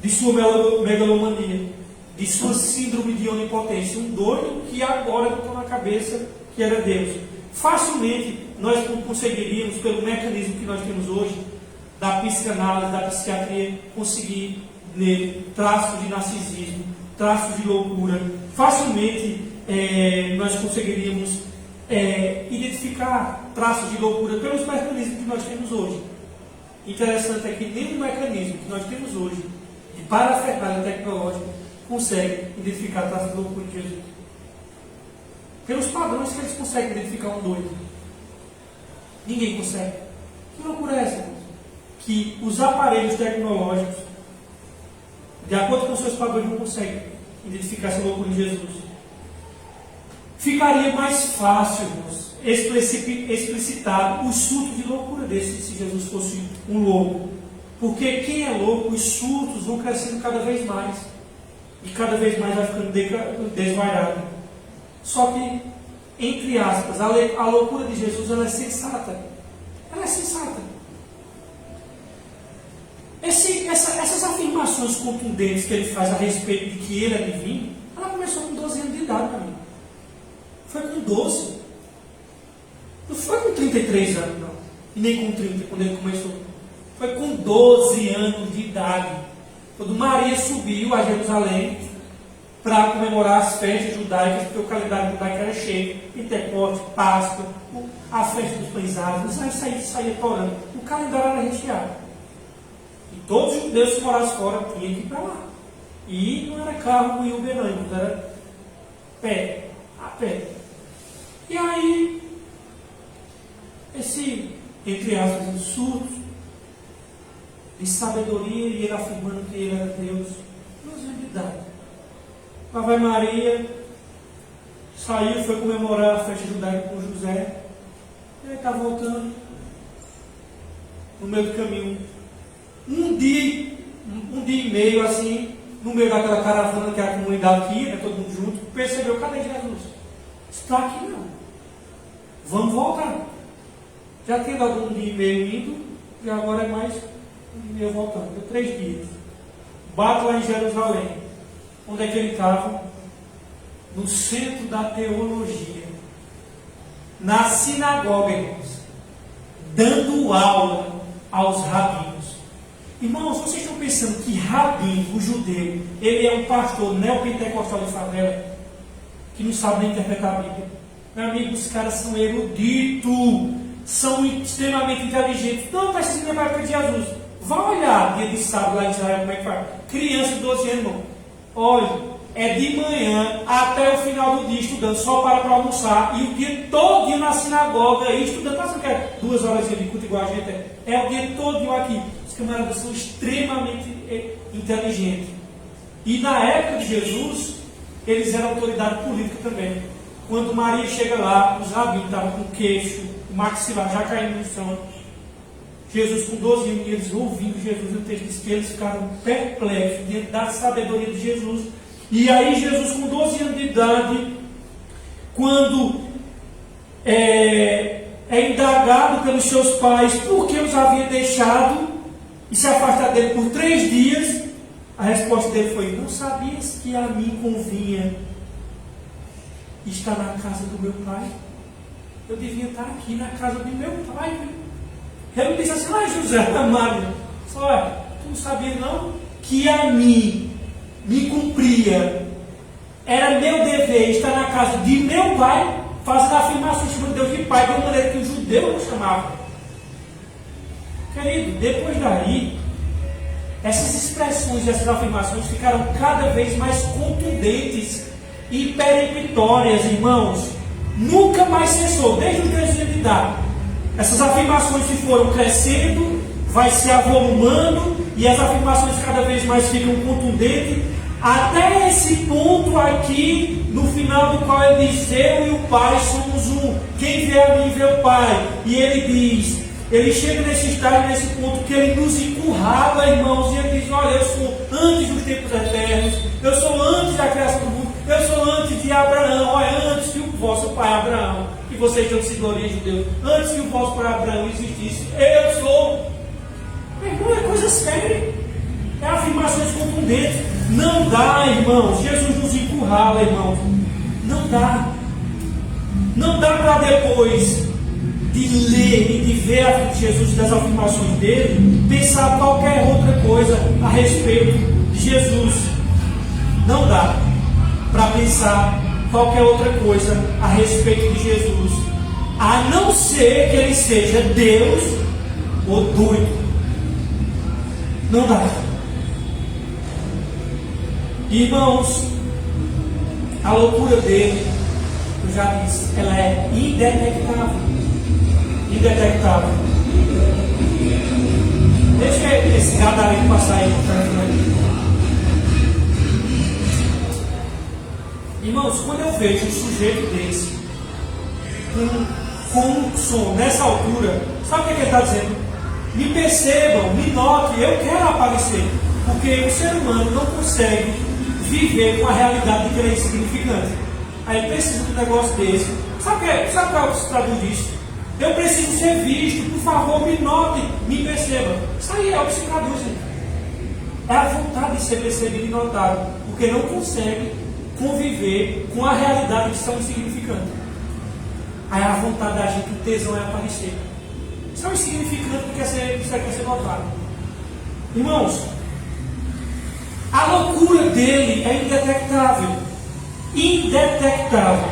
de sua megalomania, de sua síndrome de onipotência, um doido que agora botou na cabeça que era Deus. Facilmente nós conseguiríamos, pelo mecanismo que nós temos hoje, da psicanálise, da psiquiatria, conseguir nele traços de narcisismo, traços de loucura. Facilmente nós conseguiríamos identificar traços de loucura pelos mecanismos que nós temos hoje. Interessante é que nenhum mecanismo que nós temos hoje, de parafernália tecnológica, consegue identificar traços de loucura de Jesus. Pelos padrões que eles conseguem identificar um doido. Ninguém consegue. Que loucura é essa, irmãos? Que os aparelhos tecnológicos, de acordo com seus padrões, não conseguem identificar essa loucura de Jesus. Ficaria mais fácil, irmãos, explicitar os surtos de loucura desse, se Jesus fosse um louco. Porque quem é louco, os surtos vão crescendo cada vez mais. E cada vez mais vai ficando desvairado. Só que, entre aspas, a loucura de Jesus, ela é sensata. Ela é sensata. Essas afirmações contundentes que ele faz a respeito de que ele é divino, ela começou com 12 anos de idade para mim. Foi com 12. Não foi com 33 anos, não. E nem com 30, quando ele começou. Foi com 12 anos de idade. Quando Maria subiu a Jerusalém para comemorar as festas judaicas, porque o calendário judaico era cheio, Pentecostes, Páscoa, a festa dos pães ázimos, aí saía torando. O calendário era recheado. E todos os judeus que morassem fora tinham que ir para lá. E não era carro e Uber não, era a pé. E aí, esse, entre aspas, surto de sabedoria, e ele afirmando que ele era Deus, 12 anos de idade. Lá vai Maria, saiu, foi comemorar a festa judaica com José, e ele está voltando, no meio do caminho, um dia e meio assim, no meio daquela caravana que é a comunidade aqui, né, todo mundo junto, percebeu, cadê Jesus? Está aqui não, vamos voltar. Já tem dado um dia e meio indo, e agora é mais um dia e meio voltando, deu 3 dias. Bato lá em Jerusalém. Onde é que ele estava? No centro da teologia, na sinagoga, irmãos, dando aula aos rabinos. Irmãos, vocês estão pensando que rabino, o judeu, ele é um pastor neopentecostal de favela, que não sabe nem interpretar a Bíblia? Meu amigo, os caras são eruditos, são extremamente inteligentes. Não precisa ir para a época de Jesus. Vá olhar dia de sábado lá em Israel, como é que faz? Criança de 12 anos, irmão. Olha, é de manhã até o final do dia estudando, só para almoçar, e o dia todo na sinagoga, estudando, passando que é 2 horas de culto igual a gente é o dia todo aqui. Os camaradas são extremamente inteligentes. E na época de Jesus, eles eram autoridade política também. Quando Maria chega lá, os rabinos estavam com o queixo, o maxilar já caindo no chão. Jesus com 12 anos, eles ouvindo Jesus, o texto diz que eles ficaram perplexos diante da sabedoria de Jesus. E aí Jesus com 12 anos de idade, quando é indagado pelos seus pais por que os havia deixado e se afastado dele por 3 dias, a resposta dele foi: não sabias que a mim convinha estar na casa do meu pai? Eu devia estar aqui na casa do meu pai. Ele disse assim: José, Maria, só tu não sabia não que a mim me cumpria, era meu dever estar na casa de meu pai, fazendo afirmações sobre Deus de pai, de uma maneira que o judeu não chamava. Querido, depois daí, essas expressões e essas afirmações ficaram cada vez mais contundentes e peremptórias, irmãos, nunca mais cessou, desde os 13 anos de idade. Essas afirmações se foram crescendo, vai se avolumando, e as afirmações cada vez mais ficam contundentes, até esse ponto aqui, no final do qual ele diz: eu e o Pai somos um, quem vê a mim vê o Pai. E ele diz, ele chega nesse estágio, nesse ponto que ele nos encurrala, irmãos, e ele diz: olha, eu sou antes dos tempos eternos, eu sou antes da criação do mundo, eu sou antes de Abraão, olha, antes que o vosso pai Abraão, que vocês não se gloriem de Deus, antes que o vosso pai Abraão existisse, eu sou. Meu irmão, é coisa séria, é afirmações contundentes. Não dá, irmãos, Jesus nos encurrala, irmãos, não dá. Não dá para depois de ler e de ver a vida de Jesus, das afirmações dele, pensar qualquer outra coisa a respeito de Jesus. Não dá para pensar qualquer outra coisa a respeito de Jesus, a não ser que ele seja Deus ou doido. Não dá. Irmãos, a loucura dele, eu já disse, ela é indetectável. Indetectável. Deixa esse gadareno passar aí. Irmãos, quando eu vejo um sujeito desse, com um som nessa altura, sabe o que ele está dizendo? Me percebam, me notem, eu quero aparecer. Porque o ser humano não consegue viver com a realidade de que ele é insignificante. Aí ele precisa de um negócio desse. Sabe qual é o que se traduz disso? Eu preciso ser visto, por favor, me notem, me percebam. Isso aí é o que se traduz. É a vontade de ser percebido e notado, porque não consegue conviver com a realidade de ser insignificante. Aí a vontade da gente, o tesão é aparecer. Isso é um insignificante que quer ser notado. Irmãos, a loucura dele é indetectável. Indetectável.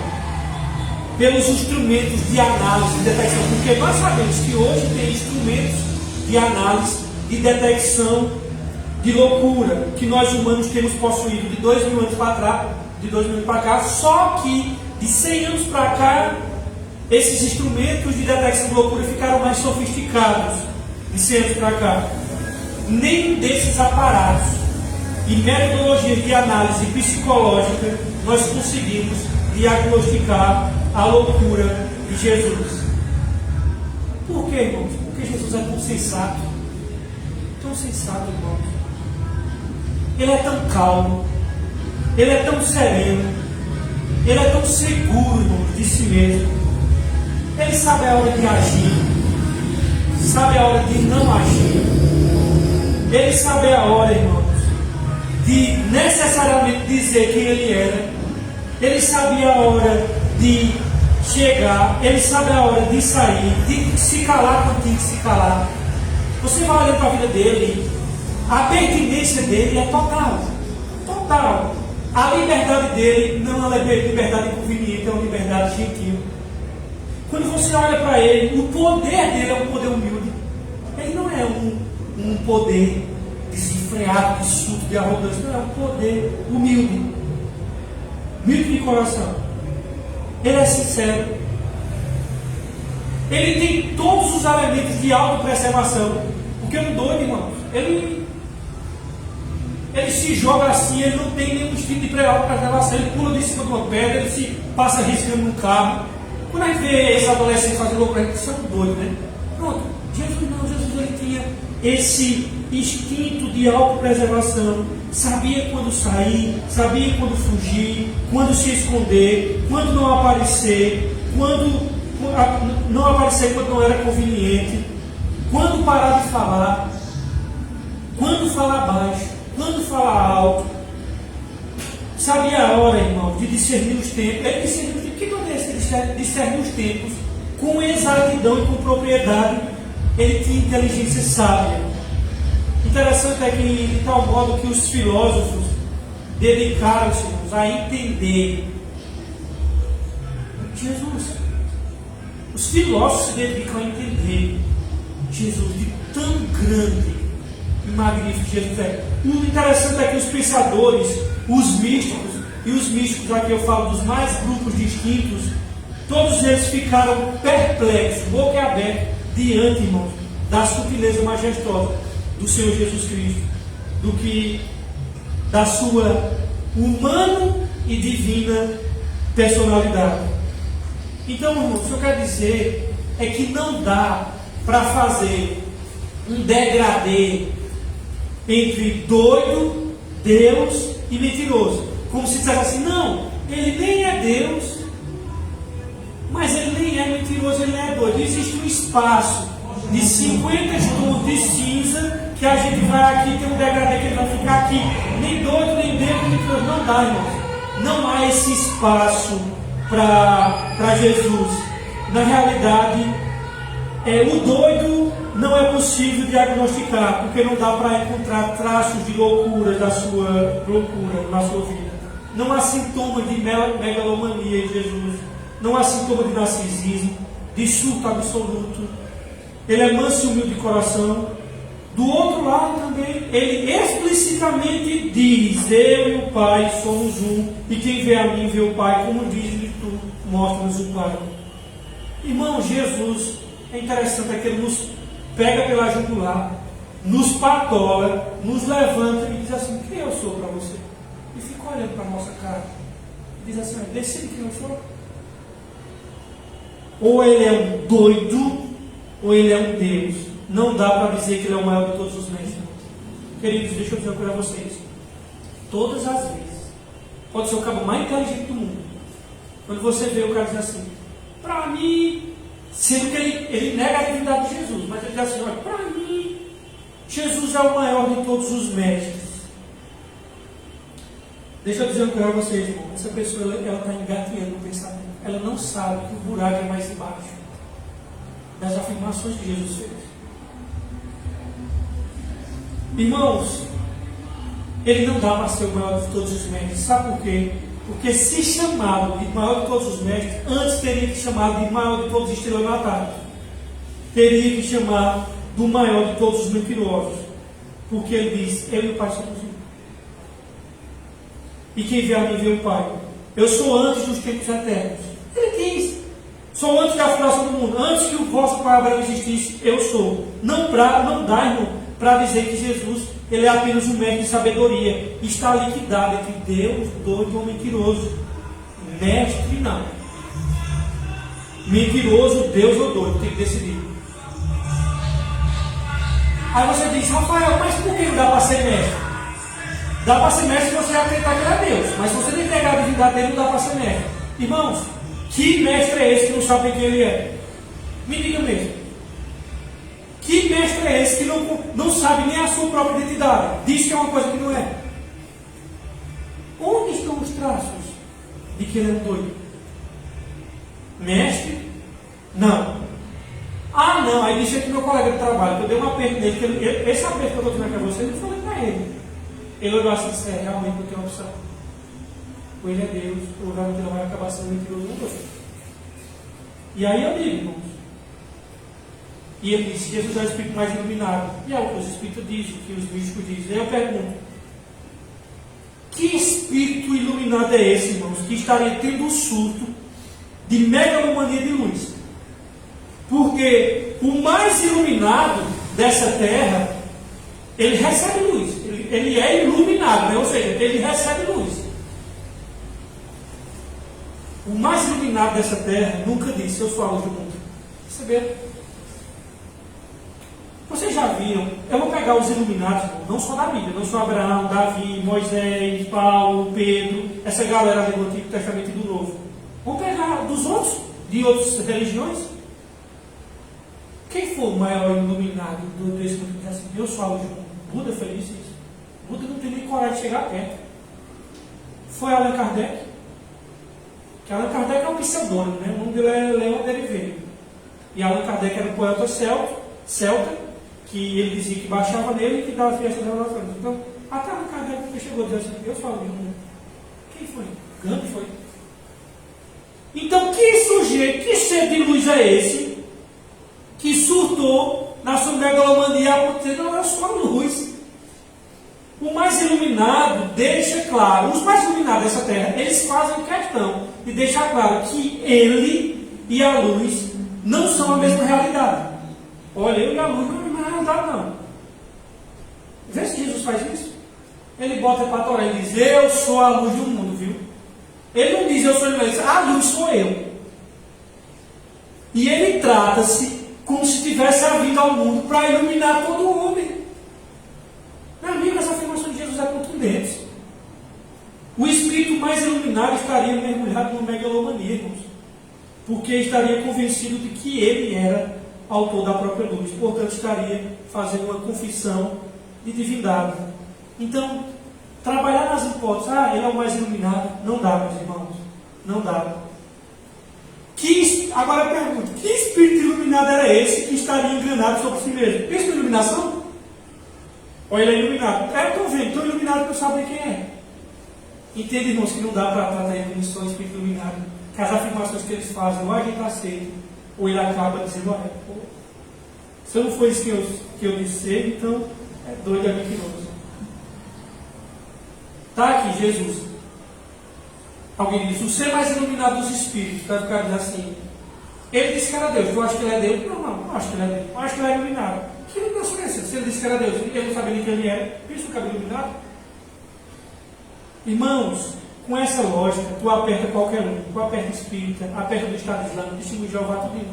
Pelos instrumentos de análise e detecção. Porque nós sabemos que hoje tem instrumentos de análise, de detecção de loucura, que nós humanos temos possuído de 2000 anos para trás, de 2000 anos para cá, só que de 100 anos para cá, esses instrumentos de detecção de loucura ficaram mais sofisticados, de 100 anos para cá. Nenhum desses aparatos e metodologias de análise psicológica nós conseguimos diagnosticar a loucura de Jesus. Por quê, irmãos? Porque Jesus é tão sensato. Tão sensato, irmãos. Ele é tão calmo. Ele é tão sereno. Ele é tão seguro, irmãos, de si mesmo. Ele sabe a hora de agir. Sabe a hora de não agir. Ele sabe a hora, irmãos, de necessariamente dizer quem ele era. Ele sabia a hora de chegar, ele sabe a hora de sair, de se calar quando tem que se calar. Você vai olhando para a vida dele, a pertinência dele é total. Total. A liberdade dele não é uma liberdade inconveniente, é uma liberdade gentil. Quando você olha para ele, o poder dele é um poder humilde. Ele não é um poder desenfreado, de surto, de arrogância. Não, é um poder humilde. Humilde de coração. Ele é sincero. Ele tem todos os elementos de autopreservação. Porque é um doido, irmãos. Ele se joga assim, ele não tem nenhum instinto de autopreservação. Ele pula de cima de uma pedra, ele se passa riscando no carro. Quando a gente vê esse adolescente fazendo loucura, eles são doidos, né? Pronto. Jesus não, Jesus ele tinha esse instinto de autopreservação. Sabia quando sair, sabia quando fugir, quando se esconder, quando não aparecer, quando não aparecer quando não era conveniente, quando parar de falar, quando falar baixo, quando falar alto. Sabia a hora, irmão, de discernir os tempos. Ele discerniu os tempos. Que todo esse discernir os tempos com exatidão e com propriedade. Ele tinha inteligência sábia. Interessante é que, de tal modo que os filósofos dedicaram-se a entender Jesus. Os filósofos se dedicam a entender Jesus, de tão grande e magnífico que Jesus é. E o interessante é que os pensadores, os místicos, e os místicos, aqui eu falo dos mais grupos distintos, todos eles ficaram perplexos, boquiabertos, diante, irmãos, da sutileza majestosa do Senhor Jesus Cristo, do que da sua humana e divina personalidade. Então, irmãos, o que eu quero dizer é que não dá para fazer um degradê entre doido, Deus e mentiroso. Como se dissesse assim, não, ele nem é Deus, mas ele nem é mentiroso, ele nem é doido. Existe um espaço de 50 tons de cinza que a gente vai aqui, tem um degradê que ele vai ficar aqui, nem doido, nem Deus, nem mentiroso. Não dá, irmãos. Não há esse espaço para Jesus. Na realidade, o doido não é possível diagnosticar, porque não dá para encontrar traços de loucura da sua loucura na sua vida. Não há sintomas de megalomania em Jesus. Não há sintoma de narcisismo, de surto absoluto. Ele é manso e humilde de coração. Do outro lado também, ele explicitamente diz: eu e o Pai somos um, e quem vê a mim vê o Pai, como diz-lhe tu, mostra-nos o Pai. Irmão, Jesus, é interessante, é que ele nos pega pela jugular, nos patola, nos levanta e diz assim: quem eu sou para você? E fica olhando para a nossa cara e diz assim: decide quem eu sou. Ou ele é um doido, ou ele é um Deus. Não dá para dizer que ele é o maior de todos os mestres. Queridos, deixa eu dizer uma coisa a vocês. Todas as vezes, pode ser o cabo mais inteligente do mundo, quando você vê o cara dizer assim, para mim, sendo que ele nega a divindade de Jesus, mas ele diz assim, olha, para mim, Jesus é o maior de todos os mestres. Deixa eu dizer uma coisa a vocês, irmão. Essa pessoa, ela está engateando no pensamento. Ela não sabe que o buraco é mais embaixo das afirmações que Jesus fez. Irmãos, ele não dá para ser o maior de todos os mestres. Sabe por quê? Porque se chamado de maior de todos os mestres, antes teria que chamar de maior de todos os estelionatários. Teria que chamar do maior de todos os mentirosos. Porque ele diz, eu e o Pai somos um. E quem vê a mim vê o Pai. Eu sou antes dos tempos eternos. Ele diz, sou antes da fundação do mundo. Antes que o vosso Pai Abraão existisse, eu sou. Não dá, irmão, para dizer que Jesus ele é apenas um mestre de sabedoria. Está liquidado entre Deus, doido ou mentiroso. Mestre não. Mentiroso, Deus ou doido, tem que decidir. Aí você diz, Rafael, mas por que não dá para ser mestre? Dá para ser mestre se você acreditar que ele é Deus. Mas se você não entregar a divindade dele, não dá para ser mestre. Irmãos, que mestre é esse que não sabe quem ele é? Me diga mesmo. Que mestre é esse que não sabe nem a sua própria identidade? Diz que é uma coisa que não é. Onde estão os traços de que ele é um doido? Mestre? Não. Ah, não. Aí disse aqui meu colega de trabalho, que eu dei uma aperto nele, que esse aperto que eu estou dizendo para você, eu não falei para ele. Ele olhou assim, disse, realmente não tem uma opção. Ou ele é Deus, ou realmente ele vai acabar sendo mentiroso ou doido. E aí eu digo, irmãos. E ele disse, Jesus é o Espírito mais iluminado. E é o que os Espíritos dizem, o que os místicos dizem. Aí eu pergunto, que Espírito iluminado é esse, irmãos, que estaria tendo um surto de megalomania de luz? Porque o mais iluminado dessa terra, ele recebe luz. Ele é iluminado, né? Ou seja, ele recebe luz. O mais iluminado dessa terra nunca disse, eu sou a luz do mundo. Perceberam? Vocês já viram, eu vou pegar os iluminados, não só da Bíblia, não só Abraão, Davi, Moisés, Paulo, Pedro, essa galera do Antigo Testamento e do Novo. Vamos pegar dos outros, de outras religiões. Quem foi o maior iluminado desse mundo? Assim, eu sou a luz do mundo. Buda fez isso. Buda não tem nem coragem de chegar perto. Foi Allan Kardec. Que Allan Kardec é um pseudônimo, né? O nome dele é Leon Derivé. E Allan Kardec era um poeta celta, que ele dizia que baixava nele e que dava fiesta das revelações. Então, até Allan Kardec chegou a dizer assim, Deus falou de mundo. Quem foi? Gandhi foi. Então, que sujeito, que ser de luz é esse que surtou na sua megalomania por dizer, não, eu sou a luz. O mais iluminado deixa claro, os mais iluminados dessa terra, eles fazem questão de deixar claro que ele e a luz não são a mesma realidade. Olha, eu e a luz não é a mesma realidade, não. Vê se Jesus faz isso. Ele bota para torar, ele diz, eu sou a luz do mundo, viu? Ele não diz, eu sou a luz, ele diz, a luz sou eu. E ele trata-se como se tivesse vindo ao mundo para iluminar todo o homem. Meu amigo, essa afirmação de Jesus é contundente. O espírito mais iluminado estaria mergulhado no megalomania, irmãos, porque estaria convencido de que ele era autor da própria luz, portanto estaria fazendo uma confissão de divindade. Então, trabalhar nas hipóteses, ele é o mais iluminado, não dá, meus irmãos, não dá. Agora eu pergunto, que espírito iluminado era esse que estaria enganado sobre si mesmo? Pensa na iluminação? Ou ele é iluminado? Estou vendo, estou iluminado para eu saber quem é. Entende, irmãos, que não dá para tratar ele como só espírito iluminado, que as afirmações que eles fazem, ou a gente aceita, ou ele acaba dizendo, se eu não for isso que eu disse, então é doido, é mentiroso. Está aqui, Jesus. Alguém diz, o ser mais iluminado dos espíritos, vai ficar dizendo assim, ele disse que era Deus, tu acha que ele é Deus? Não acho que ele é Deus, eu acho que ele é iluminado. Que iluminação é essa? Se ele disse que era Deus, ele não sabia nem quem ele era, pensa no cabelo iluminado. Irmãos, com essa lógica, tu aperta qualquer um, tu aperta espírita, aperta do Estado Islâmico, testemunho de Jeová, tudo.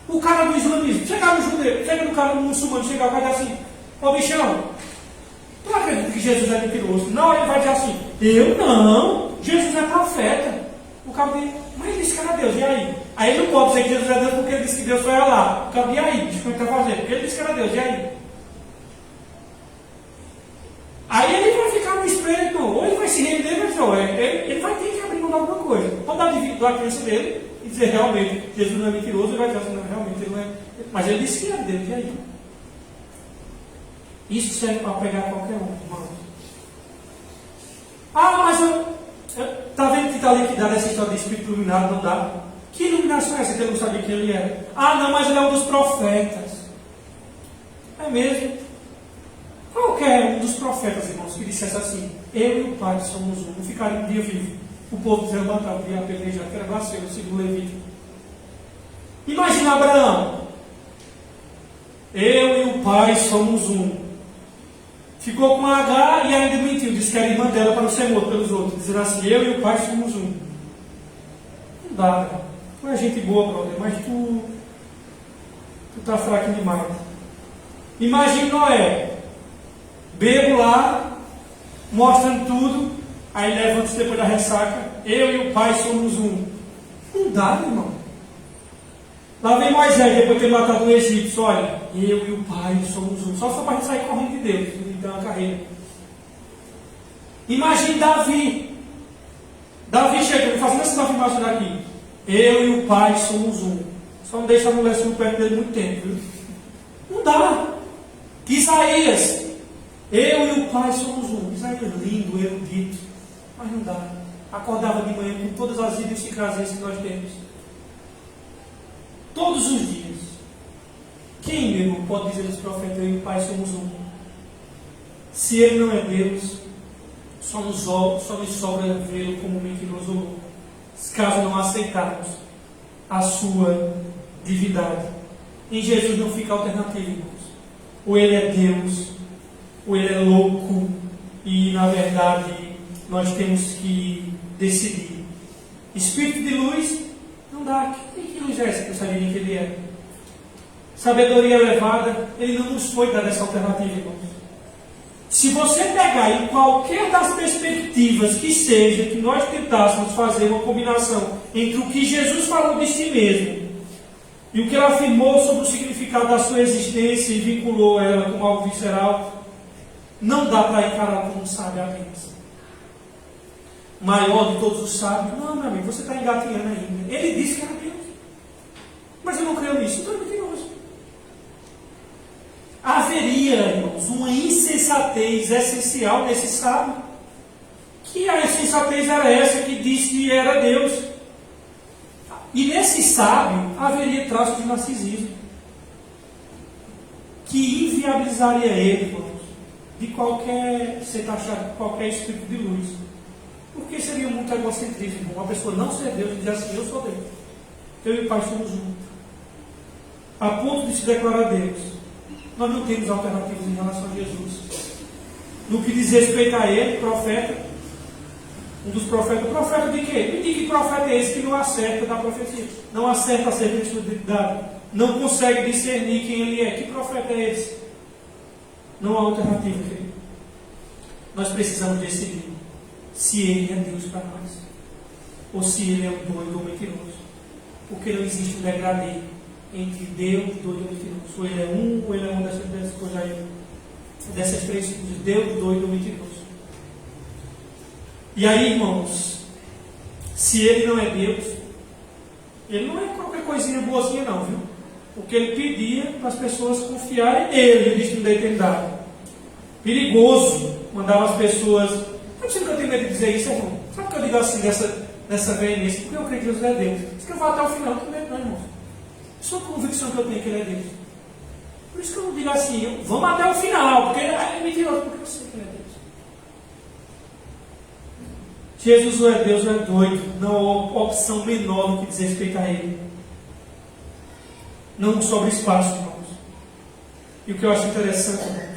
O cara do islamismo, chega no judeu, chega no cara do muçulmano, chega o cara assim, ô bichão, tu acredita que Jesus é mentiroso? Não, ele vai dizer assim, eu não, Jesus é profeta. O cara diz, mas ele disse que era Deus, e aí? Aí ele não pode dizer que Jesus é Deus porque ele disse que Deus foi lá. O cara diz, e aí? Bicho, como é que está fazendo? Porque ele disse que era Deus, e aí? Aí ele vai ficar no espelho, não. Ou ele vai se render, mas não, ele vai ter que abrir mão de alguma coisa. Ou da crença dele e dizer realmente, Jesus não é mentiroso, ele vai dizer assim, não, realmente ele não é. Mas ele disse que era Deus, e aí? Isso serve para pegar qualquer um, irmão. Mas está vendo que está liquidada essa história de espírito iluminado, não dá? Que iluminação é essa que ele não sabia que ele era? Não, mas ele é um dos profetas. É mesmo? Qualquer um dos profetas, irmãos, que dissesse assim, eu e o Pai somos um, não ficaria um dia vivo. O povo dizendo matar, o dia apedrejar, que era blasfêmia, segundo Levítico. Imagina Abraão. Eu e o Pai somos um. Ficou com H e ainda mentiu, disse que era irmã dela para não ser morto pelos outros, dizendo assim, eu e o Pai somos um. Não dá, cara. Tu é gente boa, brother, mas tu tá fraco demais. Imagine Noé, bebo lá, mostrando tudo, aí levanta-se depois da ressaca, eu e o Pai somos um. Não dá, meu irmão. Lá vem Moisés, depois de ter matado um egípcio, olha, eu e o Pai somos um. Só para a gente sair correndo de Deus, e dar uma carreira. Imagine Davi. Davi chegando, fazendo essa afirmação daqui. Eu e o Pai somos um. Só não deixa a mulher subir perto dele muito tempo, viu? Não dá. Isaías. Eu e o Pai somos um. Isaías lindo, erudito. Mas não dá. Acordava de manhã com todas as idiosincrasias que nós temos. Todos os dias. Quem, meu irmão, pode dizer aos profetas, eu e o Pai somos um? Se ele não é Deus, só nos sobra vê-lo como mentiroso ou louco, caso não aceitarmos a sua divindade. Em Jesus não fica alternativa, irmãos. Ou ele é Deus, ou ele é louco, e na verdade nós temos que decidir. Espírito de luz, não dá. Que luz é essa que eu sabia nem que ele é? Sabedoria elevada, ele não nos foi dado essa alternativa, irmãos. Se você pegar em qualquer das perspectivas que seja, que nós tentássemos fazer uma combinação entre o que Jesus falou de si mesmo e o que ele afirmou sobre o significado da sua existência e vinculou ela com algo visceral, não dá para encarar como um sábio apenas. Maior de todos os sábios, não, meu amigo, você está engatinhando ainda. Ele disse que era Deus, mas eu não creio nisso, então é mentiroso. Haveria, irmãos, uma insensatez essencial nesse sábio. Que a insensatez era essa que disse que era Deus. E nesse sábio haveria traços de narcisismo que inviabilizaria ele, irmãos, de qualquer ser taxado, qualquer espírito de luz. Porque seria muito egocentrismo uma pessoa não ser Deus e dizer assim: eu sou Deus. Eu e o Pai somos um. A ponto de se declarar Deus. Nós não temos alternativas em relação a Jesus. No que diz respeito a ele, profeta, um dos profetas, profeta de quê? Me diga que profeta é esse que não acerta da profecia, não acerta a servir de sua identidade, não consegue discernir quem ele é. Que profeta é esse? Não há alternativa, querido. Nós precisamos decidir se ele é Deus para nós, ou se ele é um doido ou mentiroso. Porque não existe um degradê entre Deus, doido e mentiroso. Ou ele é um, ou ele é uma dessas coisas aí, dessas três tipos de Deus, doido ou mentiroso. E aí, irmãos, se ele não é Deus, ele não é qualquer coisinha boazinha não, viu? Porque ele pedia para as pessoas confiarem nele, no destino da eternidade. Perigoso mandava as pessoas. Não sei que eu tenho medo de dizer isso, irmão. Sabe que eu digo assim, nessa veemência? Porque eu creio que Jesus é Deus. Diz que eu vou até o final, não tenho medo não, irmão. Isso é uma convicção que eu tenho que ele é Deus. Por isso que eu não digo assim, vamos até o final, porque ele é mentiroso, porque eu sei que ele é Deus. Jesus ou é Deus ou é doido, não há opção menor no que diz respeito a ele. Não sobra espaço, irmãos. E o que eu acho interessante, irmãos,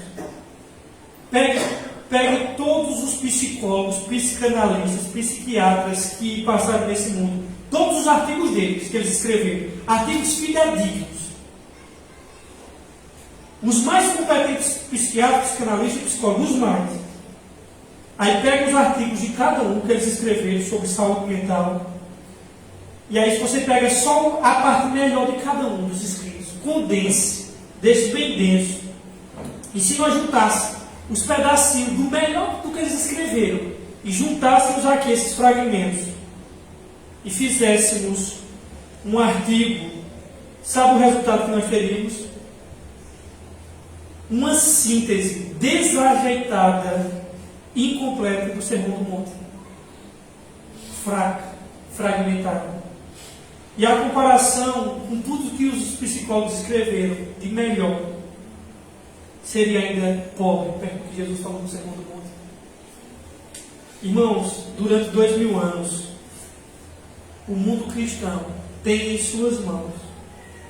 pega todos os psicólogos, psicanalistas, psiquiatras que passaram nesse mundo, todos os artigos deles, que eles escreveram, artigos fidedignos. Os mais competentes psiquiatras, psicanalistas e psicólogos, os mais. Aí pega os artigos de cada um que eles escreveram sobre saúde mental. E aí você pega só a parte melhor de cada um dos escritos, condense, deixe bem denso. E se nós juntássemos os pedacinhos do melhor do que eles escreveram e juntássemos aqui esses fragmentos e fizéssemos um artigo, sabe o resultado que nós teríamos? Uma síntese desajeitada, incompleta do Sermão do Monte. Fraca, fragmentada. E a comparação com tudo que os psicólogos escreveram de melhor seria ainda pobre, perto do que Jesus falou no Sermão do Monte. Irmãos, durante 2000 anos, o mundo cristão tem em suas mãos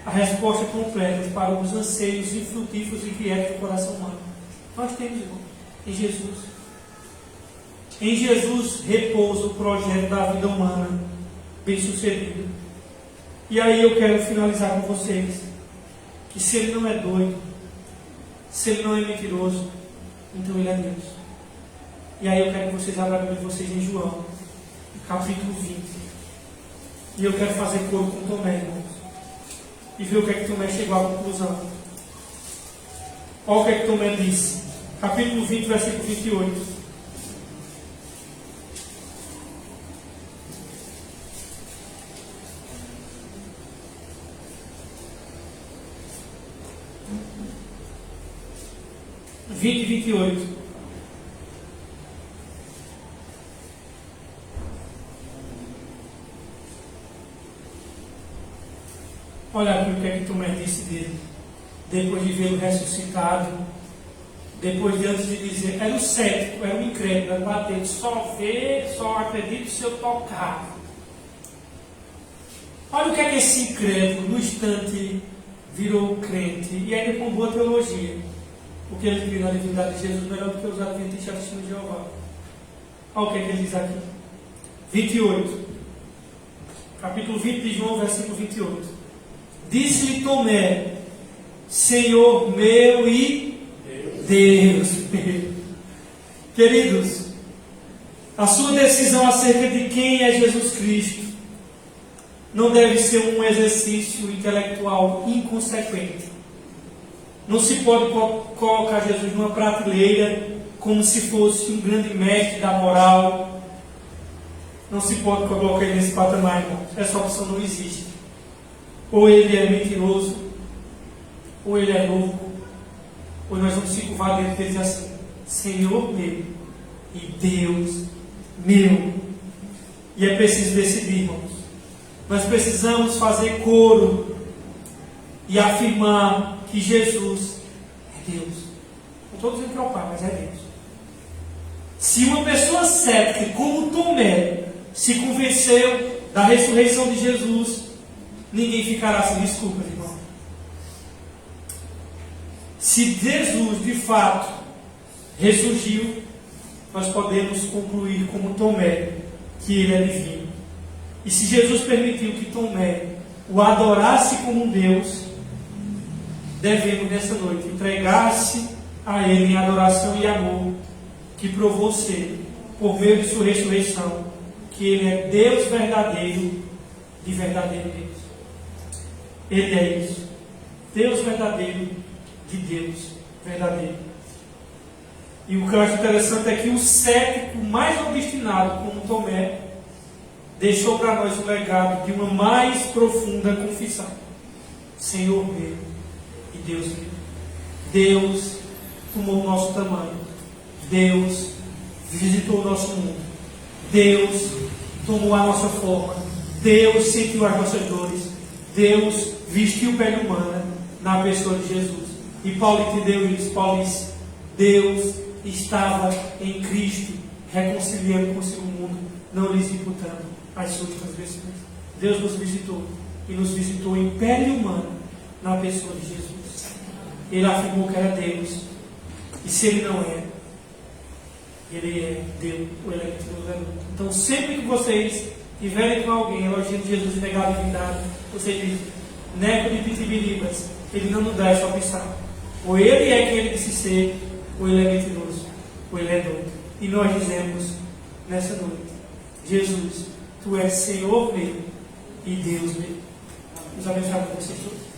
a resposta completa para os anseios infrutíferos e inquietos do coração humano. Nós temos, irmão, em Jesus. Em Jesus repousa o projeto da vida humana bem sucedido. E aí eu quero finalizar com vocês que se ele não é doido, se ele não é mentiroso, então ele é Deus. E aí eu quero que vocês abram a Bíblia de vocês em João, capítulo 20. E eu quero fazer coro com Tomé, irmãos. E ver o que é que Tomé chegou à conclusão. Olha o que é que Tomé disse. Capítulo 20, versículo 28. E 28. Olha aqui o que é que Tomé disse dele. Depois de vê-lo ressuscitado, depois de antes de dizer, era o cético, era o incrédulo, era o ateu, só vê, só acredito se eu tocar. Olha o que é que esse incrédulo, no instante, virou crente, e ainda com boa teologia. Porque ele viu na divindade de Jesus melhor do que os adventistas assistindo de Jeová. Olha o que é que ele diz aqui. 28. Capítulo 20 de João, versículo 28. Disse-lhe Tomé, Senhor meu e Deus meu. Queridos, a sua decisão acerca de quem é Jesus Cristo não deve ser um exercício intelectual inconsequente. Não se pode colocar Jesus numa prateleira como se fosse um grande mestre da moral. Não se pode colocar ele nesse patamar, irmãos. Essa opção não existe. Ou ele é mentiroso, ou ele é louco, ou nós vamos se curvar dentro dele e dizer assim, Senhor meu e Deus meu. E é preciso decidir, irmãos. Nós precisamos fazer coro e afirmar que Jesus é Deus. Não estou dizendo que é o Pai, mas é Deus. Se uma pessoa cética como Tomé se convenceu da ressurreição de Jesus, ninguém ficará sem desculpas, irmão. Se Jesus de fato ressurgiu, nós podemos concluir como Tomé que ele é divino. E se Jesus permitiu que Tomé o adorasse como um Deus, devemos nessa noite entregar-se a ele em adoração e amor, que provou ser, por meio de sua ressurreição, que ele é Deus verdadeiro de verdadeiro Deus. Ele é isso. Deus verdadeiro de Deus verdadeiro. E o que eu acho interessante é que o cético mais obstinado, como Tomé, deixou para nós o legado de uma mais profunda confissão. Senhor meu e Deus meu. Deus tomou o nosso tamanho. Deus visitou o nosso mundo. Deus tomou a nossa forma. Deus sentiu as nossas dores. Deus vestiu pele humana na pessoa de Jesus. E Paulo entendeu isso. Paulo disse: Deus estava em Cristo, reconciliando consigo o mundo, não lhes imputando as suas transgressões. Deus nos visitou, e nos visitou em pele humana na pessoa de Jesus. Ele afirmou que era Deus, e se ele não é, ele é Deus, ou ele é mentiroso. Então, sempre que vocês tiverem com alguém elogiando Jesus e negar a divindade, vocês dizem: Neco de Pitibiribas, ele não nos dá essa opção. Ou ele é quem ele disse ser, ou ele é mentiroso, ou ele é doido. E nós dizemos nessa noite: Jesus, Tu és Senhor meu e Deus meu. Deus abençoe vocês todos.